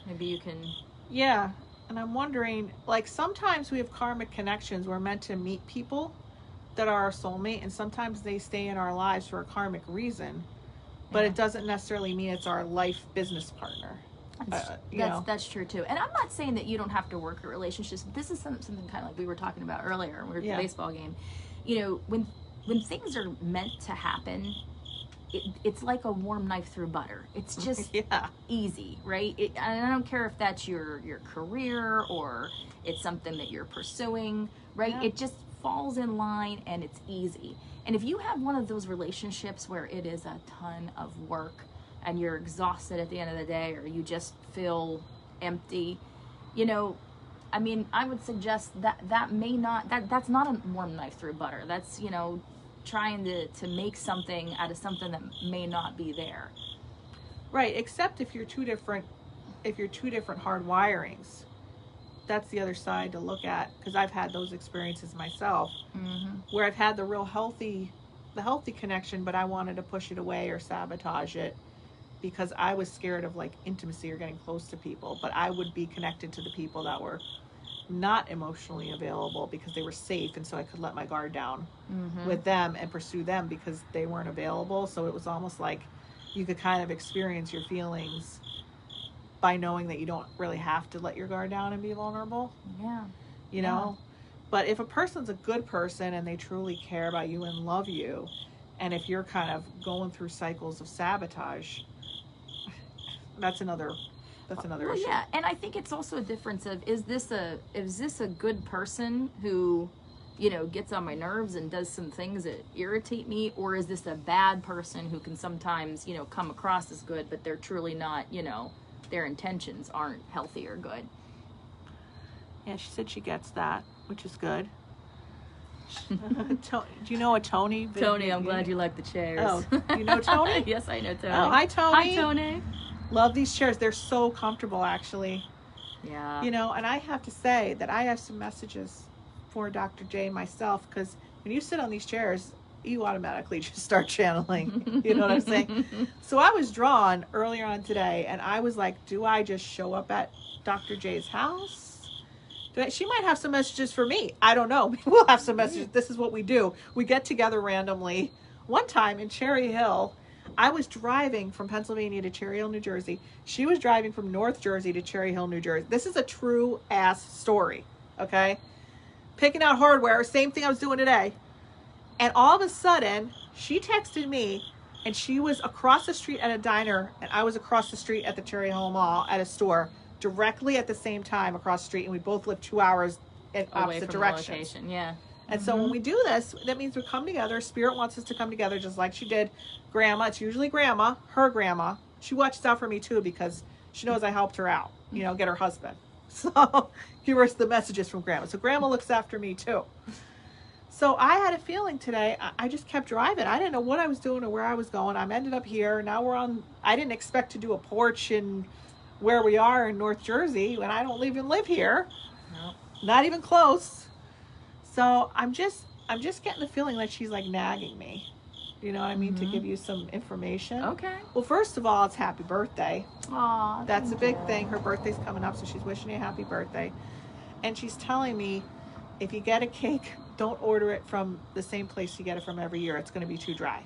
Speaker 2: Maybe you can...
Speaker 1: Yeah, and I'm wondering, like, sometimes we have karmic connections. We're meant to meet people that are our soulmate, and sometimes they stay in our lives for a karmic reason, but it doesn't necessarily mean it's our life business partner.
Speaker 2: That's true too. And I'm not saying that you don't have to work at relationships. This is something kind of like we were talking about earlier. We were at the baseball game. When things are meant to happen, it's like a warm knife through butter. It's just easy, right? And I don't care if that's your career or it's something that you're pursuing, right? Yeah. It just falls in line and it's easy. And if you have one of those relationships where it is a ton of work and you're exhausted at the end of the day, or you just feel empty, I mean, I would suggest that's not a warm knife through butter. That's, trying to make something out of something that may not be there.
Speaker 1: Right, except if you're two different hard wirings. That's the other side to look at, because I've had those experiences myself, where I've had the healthy connection, but I wanted to push it away or sabotage it because I was scared of like intimacy or getting close to people, but I would be connected to the people that were not emotionally available because they were safe, and so I could let my guard down
Speaker 2: Mm-hmm.
Speaker 1: with them and pursue them because they weren't available. So it was almost like you could kind of experience your feelings by knowing that you don't really have to let your guard down and be vulnerable.
Speaker 2: Yeah.
Speaker 1: You know? But if a person's a good person and they truly care about you and love you, and if you're kind of going through cycles of sabotage, that's another
Speaker 2: Well,
Speaker 1: issue.
Speaker 2: yeah, and I think it's also a difference of is this a good person who, you know, gets on my nerves and does some things that irritate me, or is this a bad person who can sometimes, you know, come across as good, but they're truly not, you know, their intentions aren't healthy or good.
Speaker 1: Yeah, she said she gets that, which is good. Do you know a Tony?
Speaker 2: Tony, I'm glad you like the chairs.
Speaker 1: Oh, you know Tony?
Speaker 2: Yes, I know Tony.
Speaker 1: Oh, hi Tony.
Speaker 2: Hi Tony.
Speaker 1: Love these chairs. They're so comfortable, actually.
Speaker 2: Yeah.
Speaker 1: You know, and I have to say that I have some messages for Dr. J myself, because when you sit on these chairs, you automatically just start channeling. You know what I'm saying? So I was drawn earlier on today, and I was like, do I just show up at Dr. J's house? She might have some messages for me. I don't know. We'll have some messages. This is what we do. We get together randomly. One time in Cherry Hill, I was driving from Pennsylvania to Cherry Hill, New Jersey. She was driving from North Jersey to Cherry Hill, New Jersey. This is a true ass story, okay? Picking out hardware, same thing I was doing today. And all of a sudden, she texted me, and she was across the street at a diner, and I was across the street at the Cherry Hill Mall at a store, directly at the same time across the street, and we both live 2 hours in opposite directions.
Speaker 2: Yeah.
Speaker 1: And so when we do this, that means we come together. Spirit wants us to come together, just like she did Grandma. It's usually Grandma, her grandma. She watches out for me too because she knows I helped her out, you know, get her husband. So give her the messages from Grandma. So Grandma looks after me too. So I had a feeling today. I just kept driving. I didn't know what I was doing or where I was going. I ended up here. Now we're on. I didn't expect to do a porch in where we are in North Jersey, and I don't even live here.
Speaker 2: Nope.
Speaker 1: Not even close. So I'm just getting the feeling like she's like nagging me. You know what I mean? To give you some information.
Speaker 2: Okay.
Speaker 1: Well, first of all, it's happy birthday.
Speaker 2: Aw,
Speaker 1: That's a big thing. Her birthday's coming up, so she's wishing you a happy birthday. And she's telling me, if you get a cake, don't order it from the same place you get it from every year. It's going to be too dry.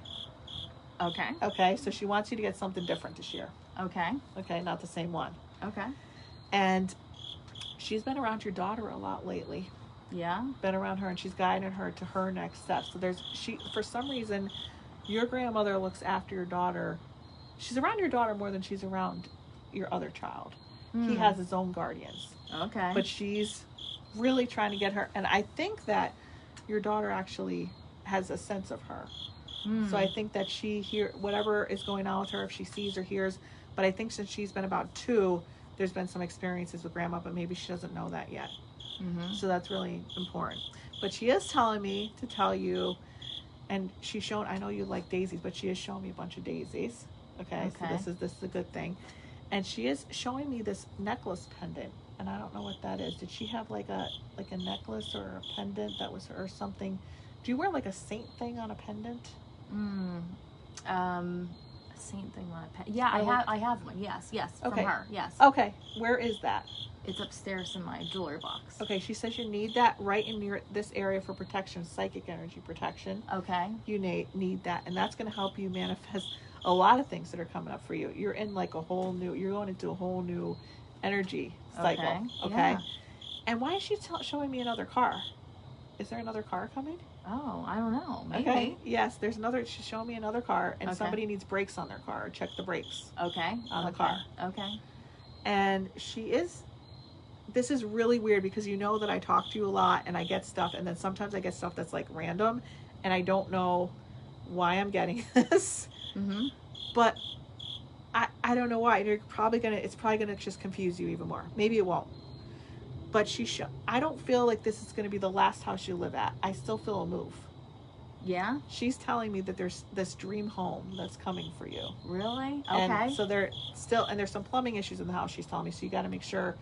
Speaker 2: Okay.
Speaker 1: Okay, so she wants you to get something different this year.
Speaker 2: Okay.
Speaker 1: Okay, not the same one.
Speaker 2: Okay.
Speaker 1: And she's been around your daughter a lot lately.
Speaker 2: Yeah.
Speaker 1: Been around her, and she's guiding her to her next steps. So for some reason, your grandmother looks after your daughter. She's around your daughter more than she's around your other child. He has his own guardians.
Speaker 2: Okay.
Speaker 1: But she's really trying to get her, and I think that your daughter actually has a sense of her. So I think that she whatever is going on with her, if she sees or hears. But I think since she's been about 2, there's been some experiences with Grandma, but maybe she doesn't know that yet. So that's really important. But she is telling me to tell you, and she's shown, I know you like daisies, but she is showing me a bunch of daisies. Okay. So this is a good thing. And she is showing me this necklace pendant, and I don't know what that is. Did she have like a necklace or a pendant that was her or something? Do you wear like a saint thing on a pendant?
Speaker 2: A saint thing on a pen. Yeah, I have one. Yes, from her. Yes.
Speaker 1: Okay. Where is that?
Speaker 2: It's upstairs in my jewelry box.
Speaker 1: Okay, she says you need that right in this area for protection, psychic energy protection.
Speaker 2: Okay.
Speaker 1: You need that, and that's going to help you manifest a lot of things that are coming up for you. You're in like you're going into a whole new energy cycle. Okay.
Speaker 2: Yeah.
Speaker 1: And why is she showing me another car? Is there another car coming?
Speaker 2: Oh, I don't know. Maybe.
Speaker 1: Okay. Yes, there's another. She's showing me another car, and somebody needs brakes on their car. Check the brakes.
Speaker 2: Okay.
Speaker 1: On the car.
Speaker 2: Okay.
Speaker 1: And this is really weird because you know that I talk to you a lot and I get stuff, and then sometimes I get stuff that's like random, and I don't know why I'm getting this. But I don't know why. It's probably gonna just confuse you even more. Maybe it won't. But I don't feel like this is gonna be the last house you live at. I still feel a move.
Speaker 2: Yeah.
Speaker 1: She's telling me that there's this dream home that's coming for you.
Speaker 2: Really? Okay.
Speaker 1: And so there's some plumbing issues in the house, she's telling me. So you got to make sure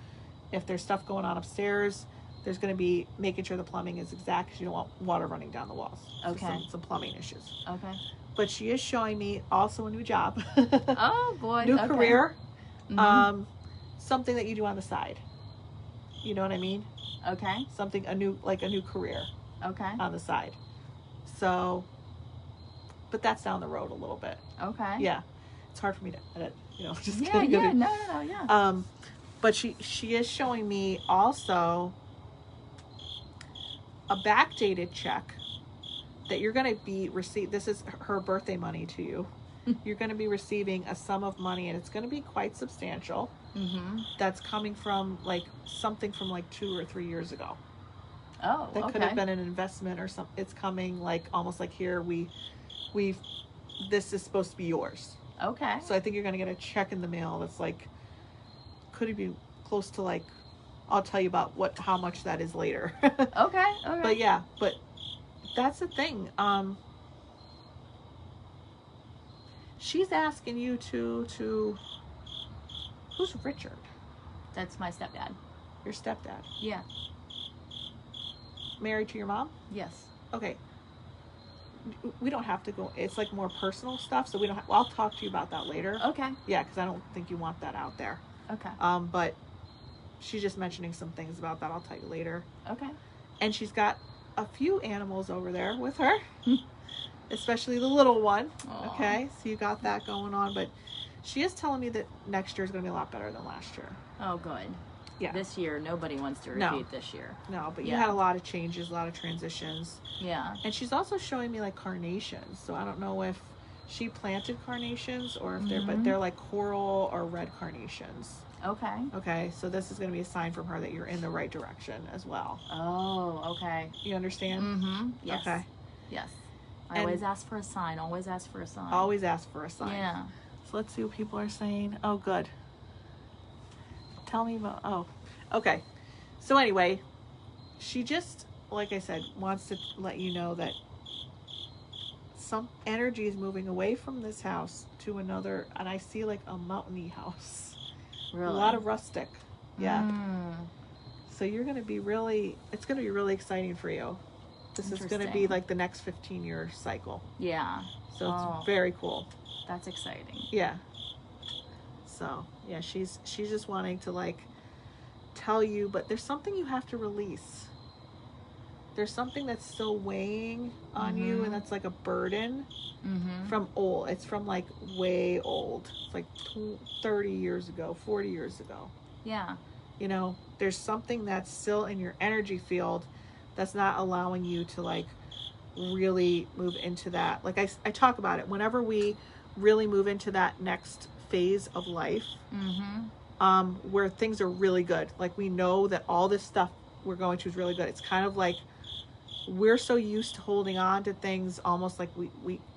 Speaker 1: if there's stuff going on upstairs, there's going to be making sure the plumbing is exact because you don't want water running down the walls.
Speaker 2: Okay.
Speaker 1: So some plumbing issues.
Speaker 2: Okay.
Speaker 1: But she is showing me also a new job.
Speaker 2: Oh boy.
Speaker 1: New career. Something that you do on the side. You know what I mean?
Speaker 2: Okay.
Speaker 1: Something, a new career
Speaker 2: Okay.
Speaker 1: on the side. So, but that's down the road a little bit.
Speaker 2: Okay.
Speaker 1: Yeah. It's hard for me to edit, just
Speaker 2: Yeah, yeah, no, yeah.
Speaker 1: But she is showing me also a backdated check that you're going to be this is her birthday money to you. You're going to be receiving a sum of money, and it's going to be quite substantial.
Speaker 2: Mm-hmm.
Speaker 1: That's coming from something from 2 or 3 years ago.
Speaker 2: Oh,
Speaker 1: that
Speaker 2: okay.
Speaker 1: could have been an investment or something. It's coming almost here this is supposed to be yours.
Speaker 2: Okay.
Speaker 1: So I think you're going to get a check in the mail that's could it be close to I'll tell you about how much that is later.
Speaker 2: Okay.
Speaker 1: But yeah, but that's the thing. She's asking you to who's Richard?
Speaker 2: That's my stepdad.
Speaker 1: Your stepdad.
Speaker 2: Yeah.
Speaker 1: Married to your mom?
Speaker 2: Yes.
Speaker 1: Okay. We don't have to go. It's more personal stuff, so we don't. I'll talk to you about that later.
Speaker 2: Okay.
Speaker 1: Yeah, because I don't think you want that out there.
Speaker 2: Okay.
Speaker 1: But she's just mentioning some things about that. I'll tell you later.
Speaker 2: Okay.
Speaker 1: And she's got a few animals over there with her, especially the little one.
Speaker 2: Aww.
Speaker 1: Okay, so you got that going on, but she is telling me that next year is going to be a lot better than last year.
Speaker 2: Oh, good.
Speaker 1: Yeah.
Speaker 2: This year, nobody wants to repeat this year.
Speaker 1: No, but you had a lot of changes, a lot of transitions.
Speaker 2: Yeah.
Speaker 1: And she's also showing me carnations. So I don't know if she planted carnations or if they're coral or red carnations.
Speaker 2: Okay.
Speaker 1: Okay, so this is going to be a sign from her that you're in the right direction as well.
Speaker 2: Oh, okay.
Speaker 1: You understand?
Speaker 2: Mm-hmm. Yes.
Speaker 1: Okay.
Speaker 2: Yes. I always ask for a sign. Always ask for a sign.
Speaker 1: Always ask for a sign.
Speaker 2: Yeah.
Speaker 1: So let's see what people are saying. Oh, good. Tell me about... Oh, okay. So anyway, she just, like I said, wants to let you know that some energy is moving away from this house to another, and I see a mountainy house.
Speaker 2: Really?
Speaker 1: A lot of rustic. Yeah.
Speaker 2: Mm.
Speaker 1: So you're going to be it's going to be really exciting for you. This is going to be the next 15-year cycle.
Speaker 2: Yeah.
Speaker 1: So it's very cool.
Speaker 2: That's exciting.
Speaker 1: Yeah. So, yeah, she's just wanting to tell you, but there's something you have to release. There's something that's still weighing on you, and that's a burden from old. It's from way old. It's 30 years ago, 40 years ago.
Speaker 2: Yeah.
Speaker 1: There's something that's still in your energy field that's not allowing you to really move into that. I talk about it whenever we really move into that next phase of life, where things are really good. We know that all this stuff we're going to is really good. It's kind of we're so used to holding on to things almost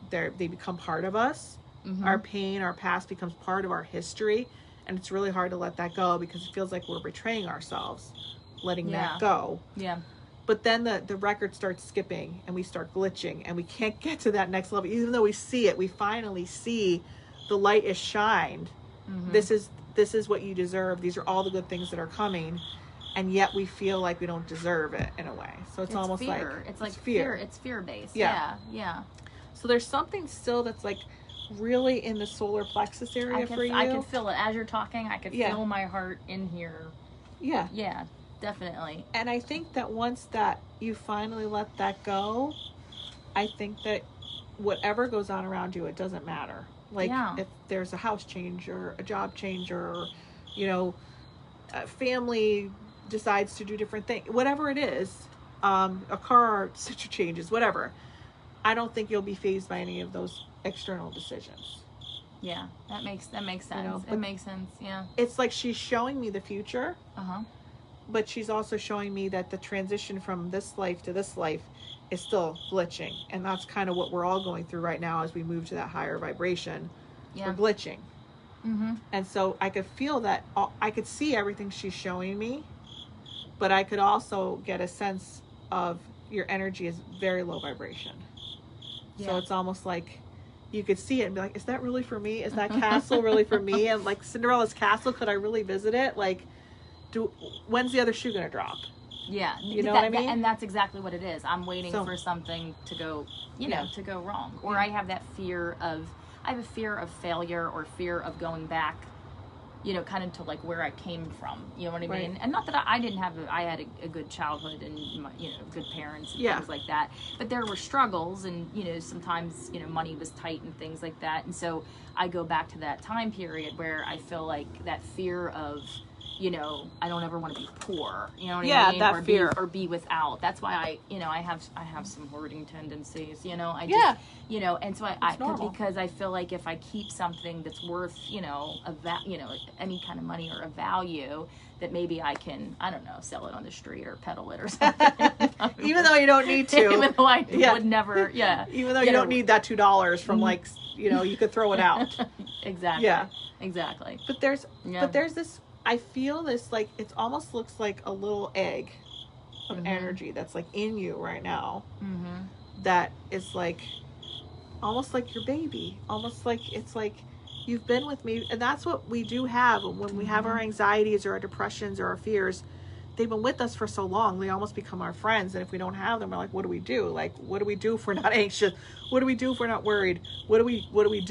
Speaker 1: they become part of us. Our pain, our past becomes part of our history, and it's really hard to let that go because it feels like we're betraying ourselves letting that go.
Speaker 2: Yeah.
Speaker 1: But then the record starts skipping and we start glitching and we can't get to that next level. Even though we see it, we finally see the light is shined. This is what you deserve. These are all the good things that are coming. And yet we feel like we don't deserve it in a way. So it's almost
Speaker 2: fear. It's fear. It's fear-based.
Speaker 1: Yeah.
Speaker 2: Yeah.
Speaker 1: So there's something still that's really in the solar plexus area for you.
Speaker 2: I can feel it. As you're talking, I can feel my heart in here.
Speaker 1: Yeah.
Speaker 2: Yeah, definitely.
Speaker 1: And I think that once that you finally let that go, I think that whatever goes on around you, it doesn't matter. If there's a house change or a job change or, a family decides to do different things, whatever it is, a car situation changes, whatever. I don't think you'll be fazed by any of those external decisions.
Speaker 2: Yeah, that makes sense. It makes sense. Yeah.
Speaker 1: It's she's showing me the future. But she's also showing me that the transition from this life to this life is still glitching, and that's kind of what we're all going through right now as we move to that higher vibration. We're glitching. And so I could feel that. I could see everything she's showing me, but I could also get a sense of your energy is very low vibration. So it's almost you could see it and be is that really for me? Is that castle really for me? And Cinderella's castle, could I really visit it? When's the other shoe gonna drop?
Speaker 2: Yeah,
Speaker 1: you know what I mean.
Speaker 2: And that's exactly what it is. I'm waiting for something to go, to go wrong, or I have that fear of. I have a fear of failure or fear of going back you know, kind of to like where I came from, you know what I
Speaker 1: Right.
Speaker 2: mean? And not that I didn't have, I had a good childhood and, you know, good parents and
Speaker 1: Yeah.
Speaker 2: things like that. But there were struggles and, you know, sometimes, you know, money was tight and things like that. And so I go back to that time period where I feel like that fear of, you know, I don't ever want to be poor, you know what
Speaker 1: Yeah,
Speaker 2: I mean?
Speaker 1: that
Speaker 2: or
Speaker 1: fear.
Speaker 2: Or be without. That's why I, you know, I have some hoarding tendencies, you know,
Speaker 1: Yeah.
Speaker 2: just, you know, and so
Speaker 1: normal.
Speaker 2: because I feel like if I keep something that's worth, you know, you know, any kind of money or a value, that maybe I can, I don't know, sell it on the street or peddle it or something.
Speaker 1: Even though you don't need to.
Speaker 2: Even though I
Speaker 1: Yeah.
Speaker 2: would never, yeah.
Speaker 1: Even though you don't need that $2 from like, you know, you could throw it out.
Speaker 2: Exactly.
Speaker 1: Yeah.
Speaker 2: Exactly.
Speaker 1: But there's this, I feel this, like, it almost looks like a little egg of energy that's like in you right now. That is like, almost like your baby. Almost like, it's like, you've been with me. And that's what we do have when we have our anxieties or our depressions or our fears. They've been with us for so long, they almost become our friends. And if we don't have them, we're like, what do we do? Like, what do we do if we're not anxious? What do we do if we're not worried? What do we do?
Speaker 2: What do we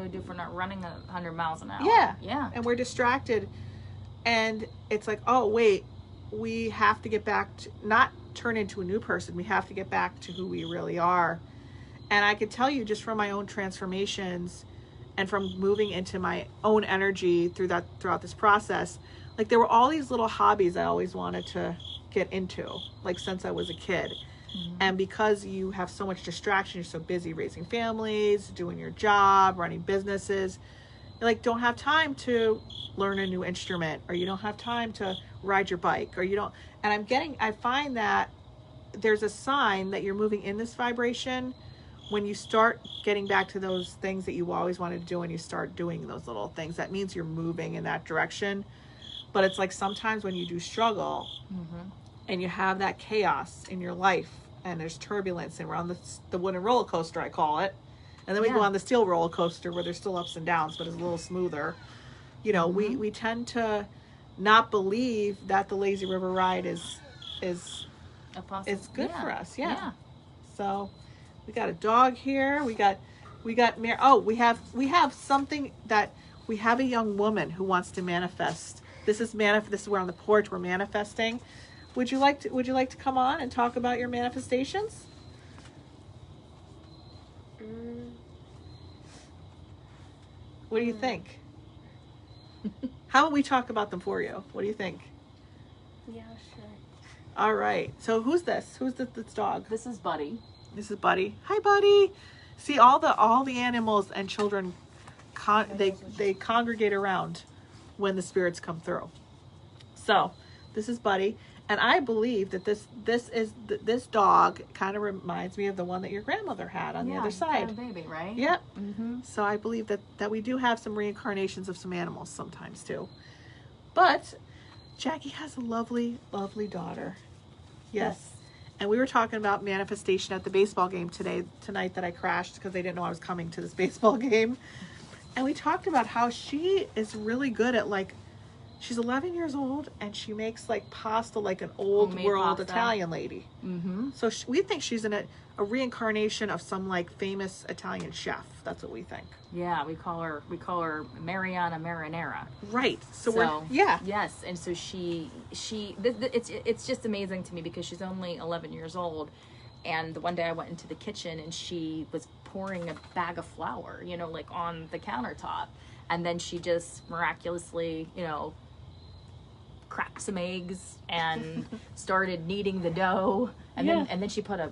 Speaker 2: do if we're not running 100 miles an hour?
Speaker 1: Yeah.
Speaker 2: Yeah.
Speaker 1: And we're distracted. And it's like, oh, wait, we have to get back to, not turn into a new person. We have to get back to who we really are. And I could tell you just from my own transformations and from moving into my own energy throughout this process, like there were all these little hobbies I always wanted to get into, like since I was a kid. And because you have so much distraction, you're so busy raising families, doing your job, running businesses, you like don't have time to learn a new instrument, or you don't have time to ride your bike, or you don't. And I find that there's a sign that you're moving in this vibration when you start getting back to those things that you always wanted to do, and you start doing those little things. That means you're moving in that direction. But it's like sometimes when you do struggle and you have that chaos in your life and there's turbulence, and we're on the wooden roller coaster, I call it. And then we go on the steel roller coaster where there's still ups and downs, but it's a little smoother. You know, we tend to not believe that the lazy river ride is good for us. Yeah. So we got a dog here. We have something that we have a young woman who wants to manifest. This is we're on the porch, we're manifesting. Would you like to come on and talk about your manifestations? What do you think? How about we talk about them for you? What do you think?
Speaker 3: Yeah, sure.
Speaker 1: All right. So who's this? Who's this dog?
Speaker 2: This is Buddy.
Speaker 1: This is Buddy. Hi, Buddy. See, all the animals and children, they congregate around when the spirits come through. So this is Buddy, and I believe that this dog kind of reminds me of the one that your grandmother had on the other side.
Speaker 2: Yeah, baby, right?
Speaker 1: Yep. So I believe that we do have some reincarnations of some animals sometimes too. But Jackie has a lovely, lovely daughter. Yes. And we were talking about manifestation at the baseball game tonight that I crashed because they didn't know I was coming to this baseball game. And we talked about how she is really good at, like, she's 11 years old and she makes like pasta like an old
Speaker 2: Homemade
Speaker 1: world
Speaker 2: pasta.
Speaker 1: Italian lady. So we think she's a reincarnation of some like famous Italian chef. That's what we think.
Speaker 2: Yeah, we call her Mariana Marinara.
Speaker 1: Right. So
Speaker 2: Yes, and so it's just amazing to me because she's only 11 years old, and the one day I went into the kitchen and she was pouring a bag of flour, you know, like on the countertop, and then she just miraculously, you know, cracked some eggs and started kneading the dough, and then she put a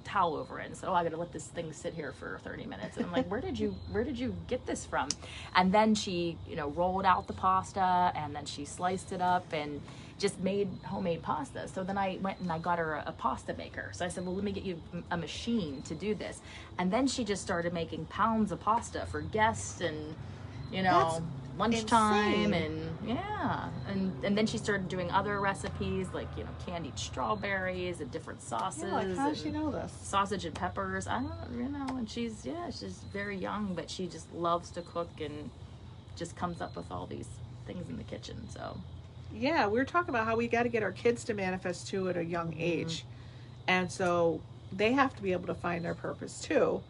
Speaker 2: towel over it and said, oh, I gotta let this thing sit here for 30 minutes. And I'm like, where did you get this from? And then she, you know, rolled out the pasta, and then she sliced it up and just made homemade pasta. So then I went and I got her a pasta maker. So I said, well, let me get you a machine to do this. And then she just started making pounds of pasta for guests and, you know, lunchtime.
Speaker 1: Insane.
Speaker 2: And then she started doing other recipes, like, you know, candied strawberries and different sauces.
Speaker 1: Yeah, like, how does she know this?
Speaker 2: Sausage and peppers. I don't, you know, and she's very young, but she just loves to cook and just comes up with all these things in the kitchen. So
Speaker 1: yeah, we were talking about how we got to get our kids to manifest too at a young age. And so they have to be able to find their purpose too.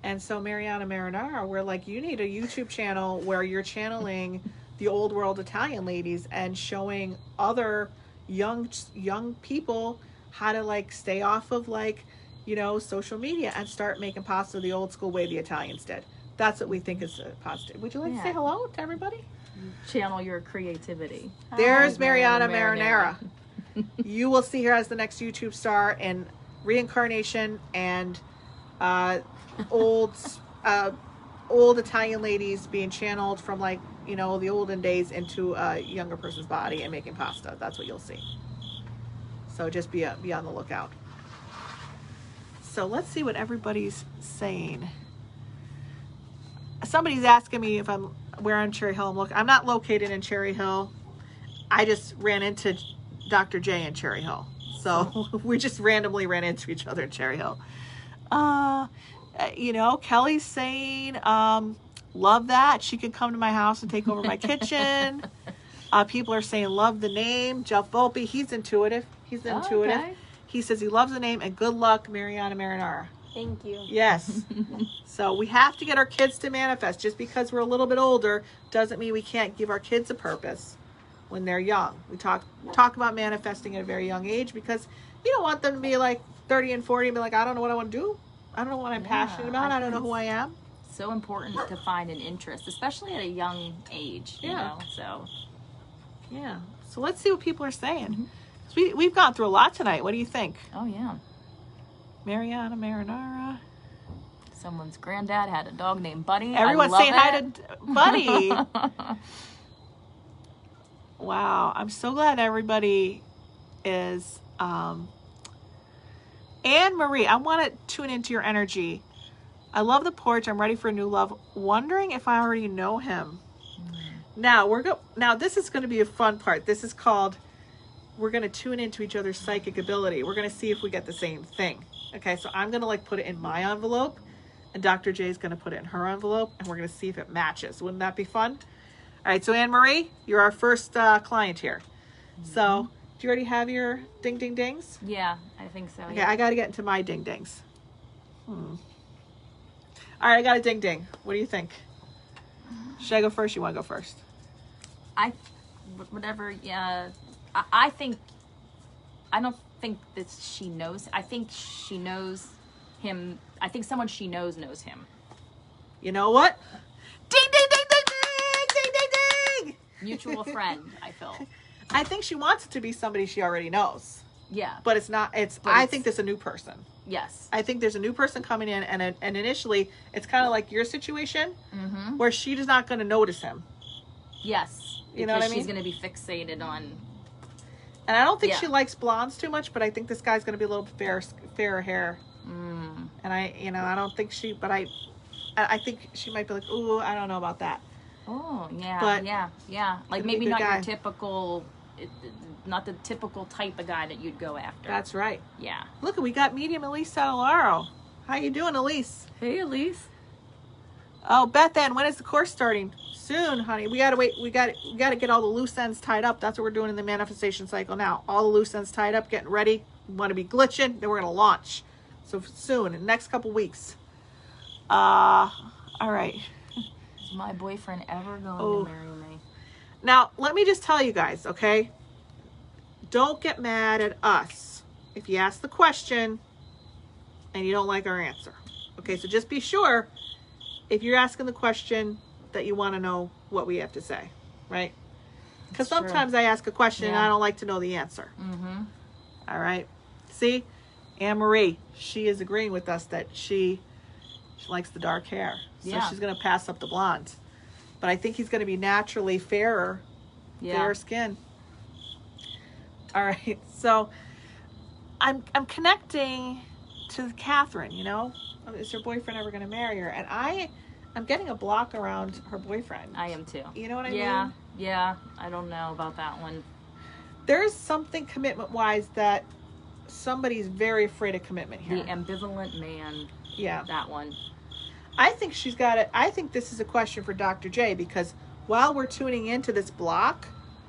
Speaker 1: And so Mariana Marinara, we're like, you need a YouTube channel where you're channeling the old world Italian ladies and showing other young people how to like stay off of like, you know, social media and start making pasta the old school way the Italians did. That's what we think is positive. Would you like to say hello to everybody?
Speaker 2: Channel your creativity.
Speaker 1: There's Mariana Marinara. You will see her as the next YouTube star in reincarnation and old Italian ladies being channeled from like, you know, the olden days into a younger person's body and making pasta. That's what you'll see. So just be on the lookout. So let's see what everybody's saying. Somebody's asking me if where on Cherry Hill I'm not located in Cherry Hill. I just ran into Dr. J in Cherry Hill. So we just randomly ran into each other in Cherry Hill. You know, Kelly's saying, love that. She can come to my house and take over my kitchen. People are saying, love the name. Jeff Volpe, he's intuitive. He's intuitive. Okay. He says he loves the name and good luck, Mariana Marinara.
Speaker 3: Thank you.
Speaker 1: Yes. So we have to get our kids to manifest. Just because we're a little bit older doesn't mean we can't give our kids a purpose when they're young. We talk about manifesting at a very young age because you don't want them to be like 30 and 40 and be like, I don't know what I want to do. I don't know what I'm passionate about. I don't know who I am.
Speaker 2: So important to find an interest, especially at a young age, you know, so.
Speaker 1: Yeah. So let's see what people are saying. Mm-hmm. We've gone through a lot tonight. What do you think?
Speaker 2: Oh, yeah.
Speaker 1: Mariana Marinara.
Speaker 2: Someone's granddad had a dog named Buddy.
Speaker 1: Everyone's saying hi to Buddy. Wow. I'm so glad everybody is... Anne Marie, I want to tune into your energy. I love the porch. I'm ready for a new love. Wondering if I already know him. Now this is going to be a fun part. This is called... We're going to tune into each other's psychic ability. We're going to see if we get the same thing. Okay, so I'm going to like put it in my envelope and Dr. J is going to put it in her envelope and we're going to see if it matches. Wouldn't that be fun? All right, so Anne Marie, you're our first client here. Mm-hmm. So do you already have your ding ding dings?
Speaker 2: Yeah, I think so.
Speaker 1: Okay, yeah. I got to get into my ding dings. All right, I got a ding ding. What do you think? Should I go first? You want to go first?
Speaker 2: Whatever, yeah. I don't think that she knows. I think she knows him. I think someone she knows him.
Speaker 1: You know what? Ding, ding, ding, ding, ding, ding, ding, ding.
Speaker 2: Mutual friend, I feel.
Speaker 1: I think she wants it to be somebody she already knows.
Speaker 2: Yeah.
Speaker 1: But it's not, I think there's a new person.
Speaker 2: Yes.
Speaker 1: I think there's a new person coming in and initially it's kind of like your situation where she's not going to notice him.
Speaker 2: Yes.
Speaker 1: You know what I mean?
Speaker 2: She's going to be fixated on...
Speaker 1: And I don't think she likes blondes too much, but I think this guy's going to be a little fairer hair. And I don't think but I think she might be like, ooh, I don't know about that.
Speaker 2: Oh, yeah,
Speaker 1: but
Speaker 2: yeah. Like maybe not your typical, not the typical type of guy that you'd go after.
Speaker 1: That's right.
Speaker 2: Yeah.
Speaker 1: Look, we got medium Elise Satalaro. How you doing, Elise?
Speaker 2: Hey, Elise.
Speaker 1: Oh, Beth Ann, when is the course starting? Soon, honey. We gotta wait. We gotta get all the loose ends tied up. That's what we're doing in the manifestation cycle now. All the loose ends tied up, getting ready. We want to be glitching. Then we're gonna launch. So soon, in the next couple weeks. All right.
Speaker 2: Is my boyfriend ever going to marry me?
Speaker 1: Now, let me just tell you guys, okay? Don't get mad at us if you ask the question and you don't like our answer. Okay, so just be sure if you're asking the question that you want to know what we have to say, right? Because sometimes I ask a question and I don't like to know the answer. All right. See, Anne Marie, she is agreeing with us that she likes the dark hair, so she's going to pass up the blonde. But I think he's going to be naturally fairer skin. All right. So I'm connecting to Catherine. You know, is her boyfriend ever going to marry her? And I'm getting a block around her boyfriend.
Speaker 2: I am too.
Speaker 1: You know what I mean?
Speaker 2: Yeah. I don't know about that one.
Speaker 1: There's something commitment-wise that somebody's very afraid of commitment here.
Speaker 2: The ambivalent man.
Speaker 1: Yeah.
Speaker 2: That one.
Speaker 1: I think she's got it. I think this is a question for Dr. J, because while we're tuning into this block,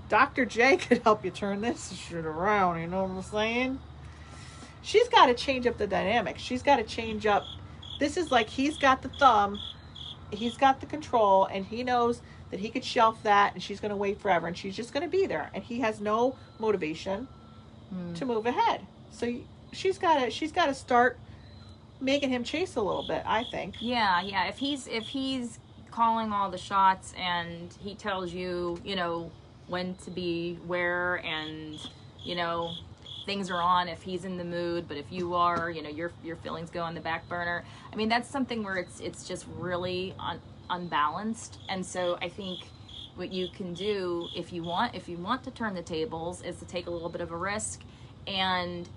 Speaker 1: Dr. J could help you turn this shit around. You know what I'm saying? She's got to change up the dynamic. She's got to change up This is like he's got the thumb, he's got the control, and he knows that he could shelf that and she's going to wait forever and she's just going to be there. And he has no motivation to move ahead. So she's got to start making him chase a little bit, I think.
Speaker 2: Yeah. If he's calling all the shots and he tells you, you know, when to be where, and, you know, things are on if he's in the mood, but if you are, you know, your feelings go on the back burner. I mean, that's something where it's just really unbalanced. And so I think what you can do if you want to turn the tables is to take a little bit of a risk and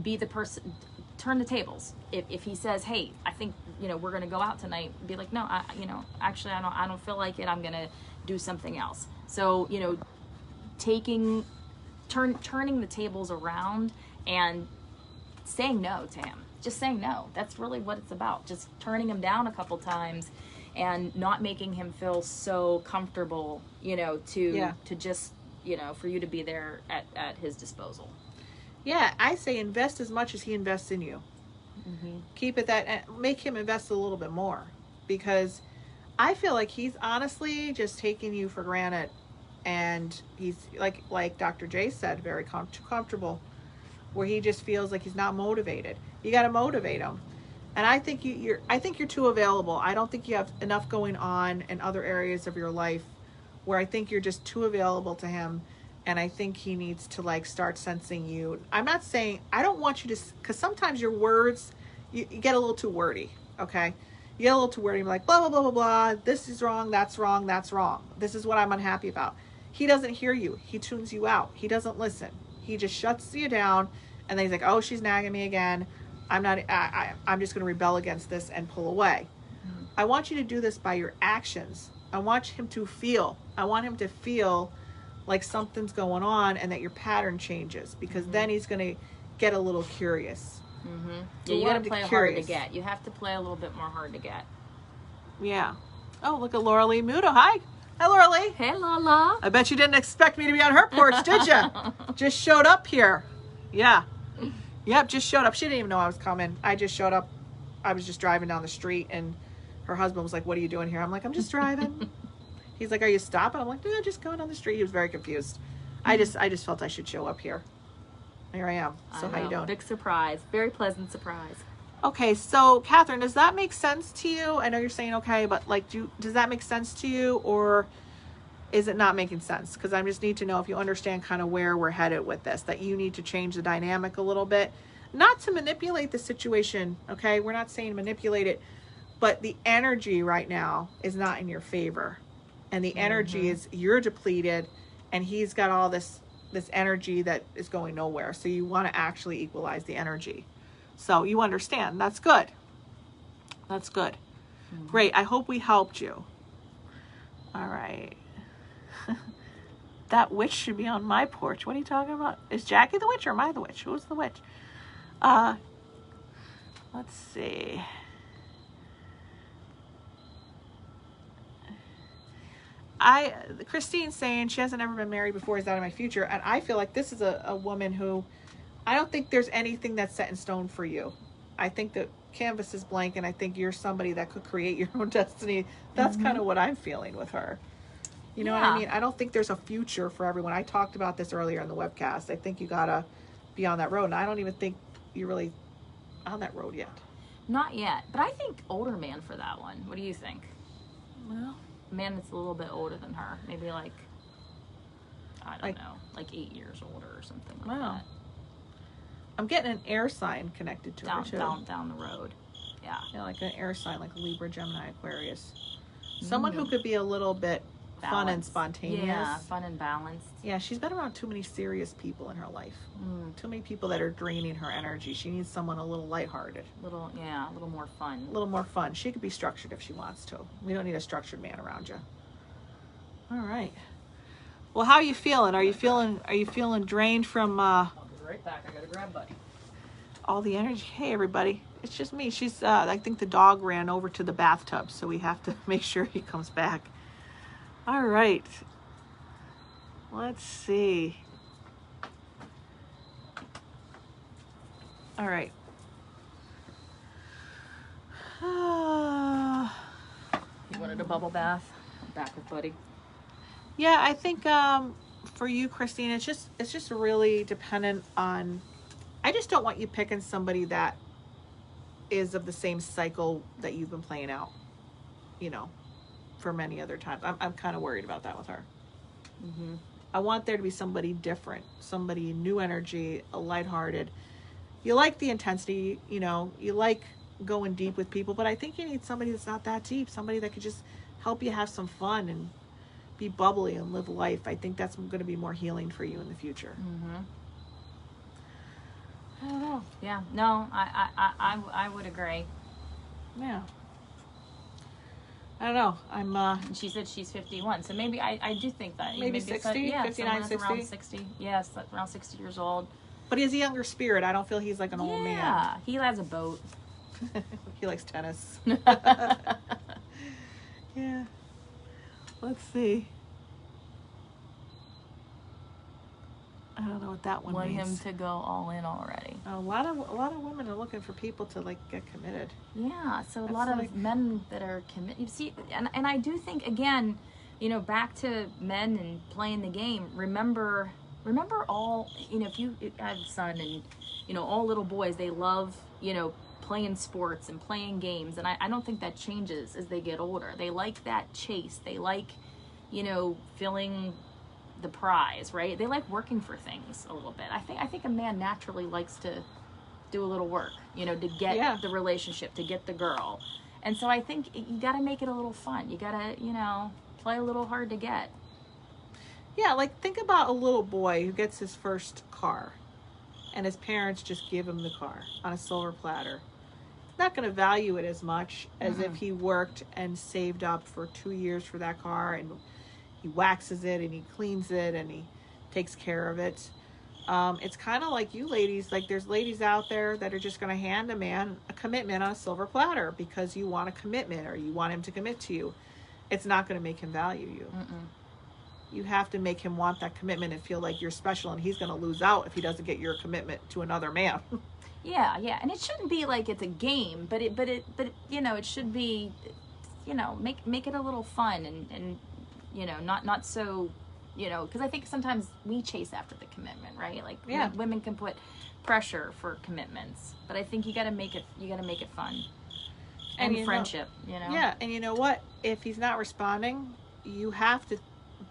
Speaker 2: be the person, turn the tables. If he says, hey, I think, you know, we're going to go out tonight, be like, no, actually I don't feel like it. I'm going to do something else. So, you know, turning the tables around and saying no to him, just saying no. That's really what it's about. Just turning him down a couple times and not making him feel so comfortable, you know, to just, you know, for you to be there at his disposal.
Speaker 1: Yeah, I say invest as much as he invests in you. Keep it that, and make him invest a little bit more, because I feel like he's honestly just taking you for granted, and he's like Dr. J said, very comfortable, where he just feels like he's not motivated. You got to motivate him, and I think you're too available. I don't think you have enough going on in other areas of your life where I think you're just too available to him. And I think he needs to like start sensing you. I'm not saying, I don't want you to, because sometimes your words, you get a little too wordy, okay? You get a little too wordy. You're like, blah, blah, blah, blah, blah. This is wrong. That's wrong. That's wrong. This is what I'm unhappy about. He doesn't hear you. He tunes you out. He doesn't listen. He just shuts you down. And then he's like, oh, she's nagging me again. I'm just going to rebel against this and pull away. I want you to do this by your actions. I want him to feel. I want him to feel like something's going on and that your pattern changes, because then he's going to get a little curious.
Speaker 2: Yeah, you got to play hard to get. You have to play a little bit more hard to get.
Speaker 1: Yeah. Oh, look at Laura Lee Muto. Hi, Laura Lee.
Speaker 2: Hey, Lala.
Speaker 1: I bet you didn't expect me to be on her porch, did you? Just showed up here. Yeah. Yep, just showed up. She didn't even know I was coming. I just showed up. I was just driving down the street, and her husband was like, what are you doing here? I'm like, I'm just driving. He's like, are you stopping? I'm like, no, just going down the street. He was very confused. I just felt I should show up here. Here I am. So how you doing?
Speaker 2: Big surprise. Very pleasant surprise.
Speaker 1: Okay, so Catherine, does that make sense to you? I know you're saying okay, but like, does that make sense to you, or is it not making sense? Because I just need to know if you understand kind of where we're headed with this, that you need to change the dynamic a little bit. Not to manipulate the situation, okay? We're not saying manipulate it, but the energy right now is not in your favor. And the energy is, you're depleted, and he's got all this energy that is going nowhere. So you want to actually equalize the energy. So you understand. That's good. That's good. Great. I hope we helped you. All right. That witch should be on my porch. What are you talking about? Is Jackie the witch, or am I the witch? Who's the witch? Let's see. Christine's saying she hasn't ever been married before, is out of my future. And I feel like this is a woman who, I don't think there's anything that's set in stone for you. I think the canvas is blank, and I think you're somebody that could create your own destiny. That's kind of what I'm feeling with her. You know what I mean? I don't think there's a future for everyone. I talked about this earlier in the webcast. I think you gotta be on that road. And I don't even think you're really on that road yet.
Speaker 2: Not yet. But I think older man for that one. What do you think?
Speaker 1: Well,
Speaker 2: A man that's a little bit older than her, maybe like, I don't know, like 8 years older or something like that.
Speaker 1: I'm getting an air sign connected to her too.
Speaker 2: Down the road. Yeah.
Speaker 1: Yeah, like an air sign, like Libra, Gemini, Aquarius. Someone who could be a little bit fun and spontaneous.
Speaker 2: Yeah, fun and balanced.
Speaker 1: Yeah, she's been around too many serious people in her life. Too many people that are draining her energy. She needs someone a little lighthearted.
Speaker 2: A little more fun.
Speaker 1: A little more fun. She could be structured if she wants to. We don't need a structured man around you. All right. Well, how are you feeling? Are you feeling drained from
Speaker 2: I'll be right back. I gotta grab Buddy.
Speaker 1: all the energy? Hey, everybody. It's just me. She's I think the dog ran over to the bathtub, so we have to make sure he comes back. All right. Let's see. All right.
Speaker 2: wanted a bubble bath. I'm back with Buddy.
Speaker 1: Yeah, I think for you, Christine, it's just really dependent on. I just don't want you picking somebody that is of the same cycle that you've been playing out, you know, for many other times. I'm kind of worried about that with her.
Speaker 2: Mm-hmm.
Speaker 1: I want there to be somebody different, somebody new energy, a lighthearted. You like the intensity, you know, you like going deep with people, but I think you need somebody that's not that deep, somebody that could just help you have some fun and be bubbly and live life. I think that's going to be more healing for you in the future.
Speaker 2: Mm-hmm. I don't know. Yeah, no, I would agree.
Speaker 1: Yeah. I don't know. I'm
Speaker 2: And she said she's 51, so maybe I do think that
Speaker 1: maybe 60,
Speaker 2: yeah,
Speaker 1: 59, 60.
Speaker 2: around 60. Yes, around 60 years old.
Speaker 1: but he's a younger spirit. I don't feel he's like an old man.
Speaker 2: Yeah, he has a boat.
Speaker 1: He likes tennis. Yeah. Let's see. I don't know what that one
Speaker 2: Want him
Speaker 1: means.
Speaker 2: to go all in already.
Speaker 1: A lot of women are looking for people to like get committed.
Speaker 2: Yeah, so a
Speaker 1: That's
Speaker 2: lot
Speaker 1: like-
Speaker 2: of men that are committed. You see, and I do think, again, you know, back to men and playing the game. Remember all, you know, if you have a son and, you know, all little boys, they love, you know, playing sports and playing games. And I don't think that changes as they get older. They like that chase. They like, you know, feeling the prize, right? They like working for things a little bit. I think a man naturally likes to do a little work, you know, to get the relationship, to get the girl. And so I think you got to make it a little fun. You got to, you know, play a little hard to get.
Speaker 1: Yeah, like think about a little boy who gets his first car and his parents just give him the car on a silver platter. Not going to value it as much as if he worked and saved up for 2 years for that car, and he waxes it and he cleans it and he takes care of it. It's kind of like you ladies, like there's ladies out there that are just going to hand a man a commitment on a silver platter because you want a commitment or you want him to commit to you. It's not going to make him value you. You have to make him want that commitment and feel like you're special, and he's going to lose out if he doesn't get your commitment to another man.
Speaker 2: Yeah, and it shouldn't be like it's a game, but you know, it should be, you know, make it a little fun and you know, not so, you know, because I think sometimes we chase after the commitment, right? Like women can put pressure for commitments, but I think you got to make it fun and friendship, you know.
Speaker 1: Yeah, and you know what? If he's not responding, you have to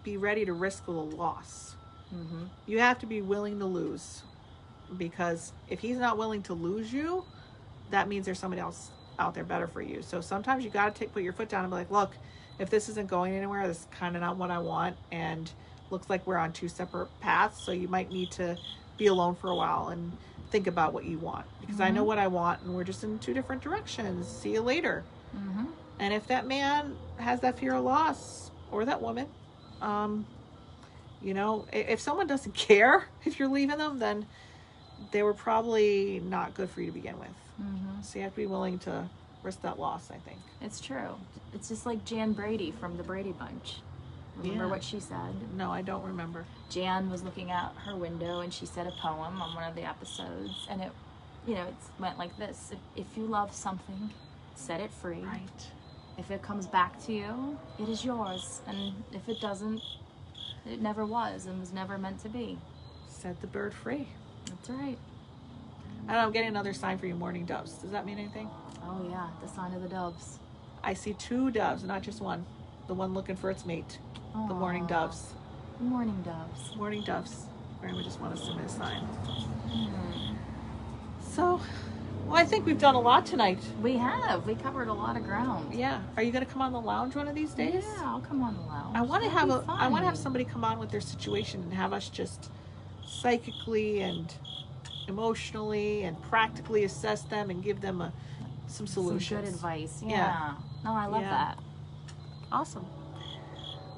Speaker 1: be ready to risk a loss. You have to be willing to lose, because if he's not willing to lose you, that means there's somebody else out there better for you. So sometimes you got to put your foot down and be like, look, if this isn't going anywhere, this is kind of not what I want, and looks like we're on two separate paths, so you might need to be alone for a while and think about what you want, because I know what I want, and we're just in two different directions. See you later. And if that man has that fear of loss, or that woman, you know, if someone doesn't care if you're leaving them, then they were probably not good for you to begin with. So you have to be willing to risk that loss, I think.
Speaker 2: It's true. It's just like Jan Brady from the Brady Bunch. Remember what she said?
Speaker 1: No, I don't remember.
Speaker 2: Jan was looking out her window and she said a poem on one of the episodes, and it, you know, it went like this: if you love something, set it free.
Speaker 1: Right.
Speaker 2: If it comes back to you, it is yours, and if it doesn't, it never was and was never meant to be.
Speaker 1: Set the bird free.
Speaker 2: That's right.
Speaker 1: I don't know, I'm getting another sign for you, morning doves. Does that mean anything?
Speaker 2: Oh yeah, the sign of the doves.
Speaker 1: I see 2 doves, not just one. The one looking for its mate. The morning doves.
Speaker 2: Morning doves.
Speaker 1: Morning doves. Grandma just want to send me a sign. So, well, I think we've done a lot tonight.
Speaker 2: We have. We covered a lot of ground.
Speaker 1: Yeah. Are you going to come on the lounge one of these days?
Speaker 2: Yeah, I'll come on the lounge.
Speaker 1: I want to
Speaker 2: That'd
Speaker 1: have
Speaker 2: be
Speaker 1: I want to have
Speaker 2: fun.
Speaker 1: somebody come on with their situation and have us just psychically and emotionally and practically assess them and give them some solutions.
Speaker 2: Some good advice. Yeah.
Speaker 1: Yeah.
Speaker 2: No, I love
Speaker 1: Yeah.
Speaker 2: that.
Speaker 1: Awesome.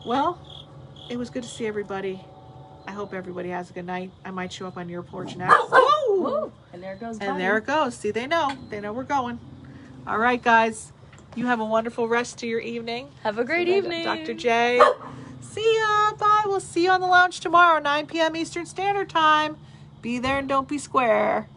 Speaker 1: Well, it was good to see everybody. I hope everybody has a good night. I might show up on your porch next.
Speaker 2: Woo! And there goes Buddy.
Speaker 1: And there it goes. See, they know we're going. All right, guys. You have a wonderful rest of your evening.
Speaker 2: Have a great evening.
Speaker 1: Dr. J. See ya. Bye. We'll see you on the lounge tomorrow, 9 p.m. Eastern Standard Time. Be there and don't be square.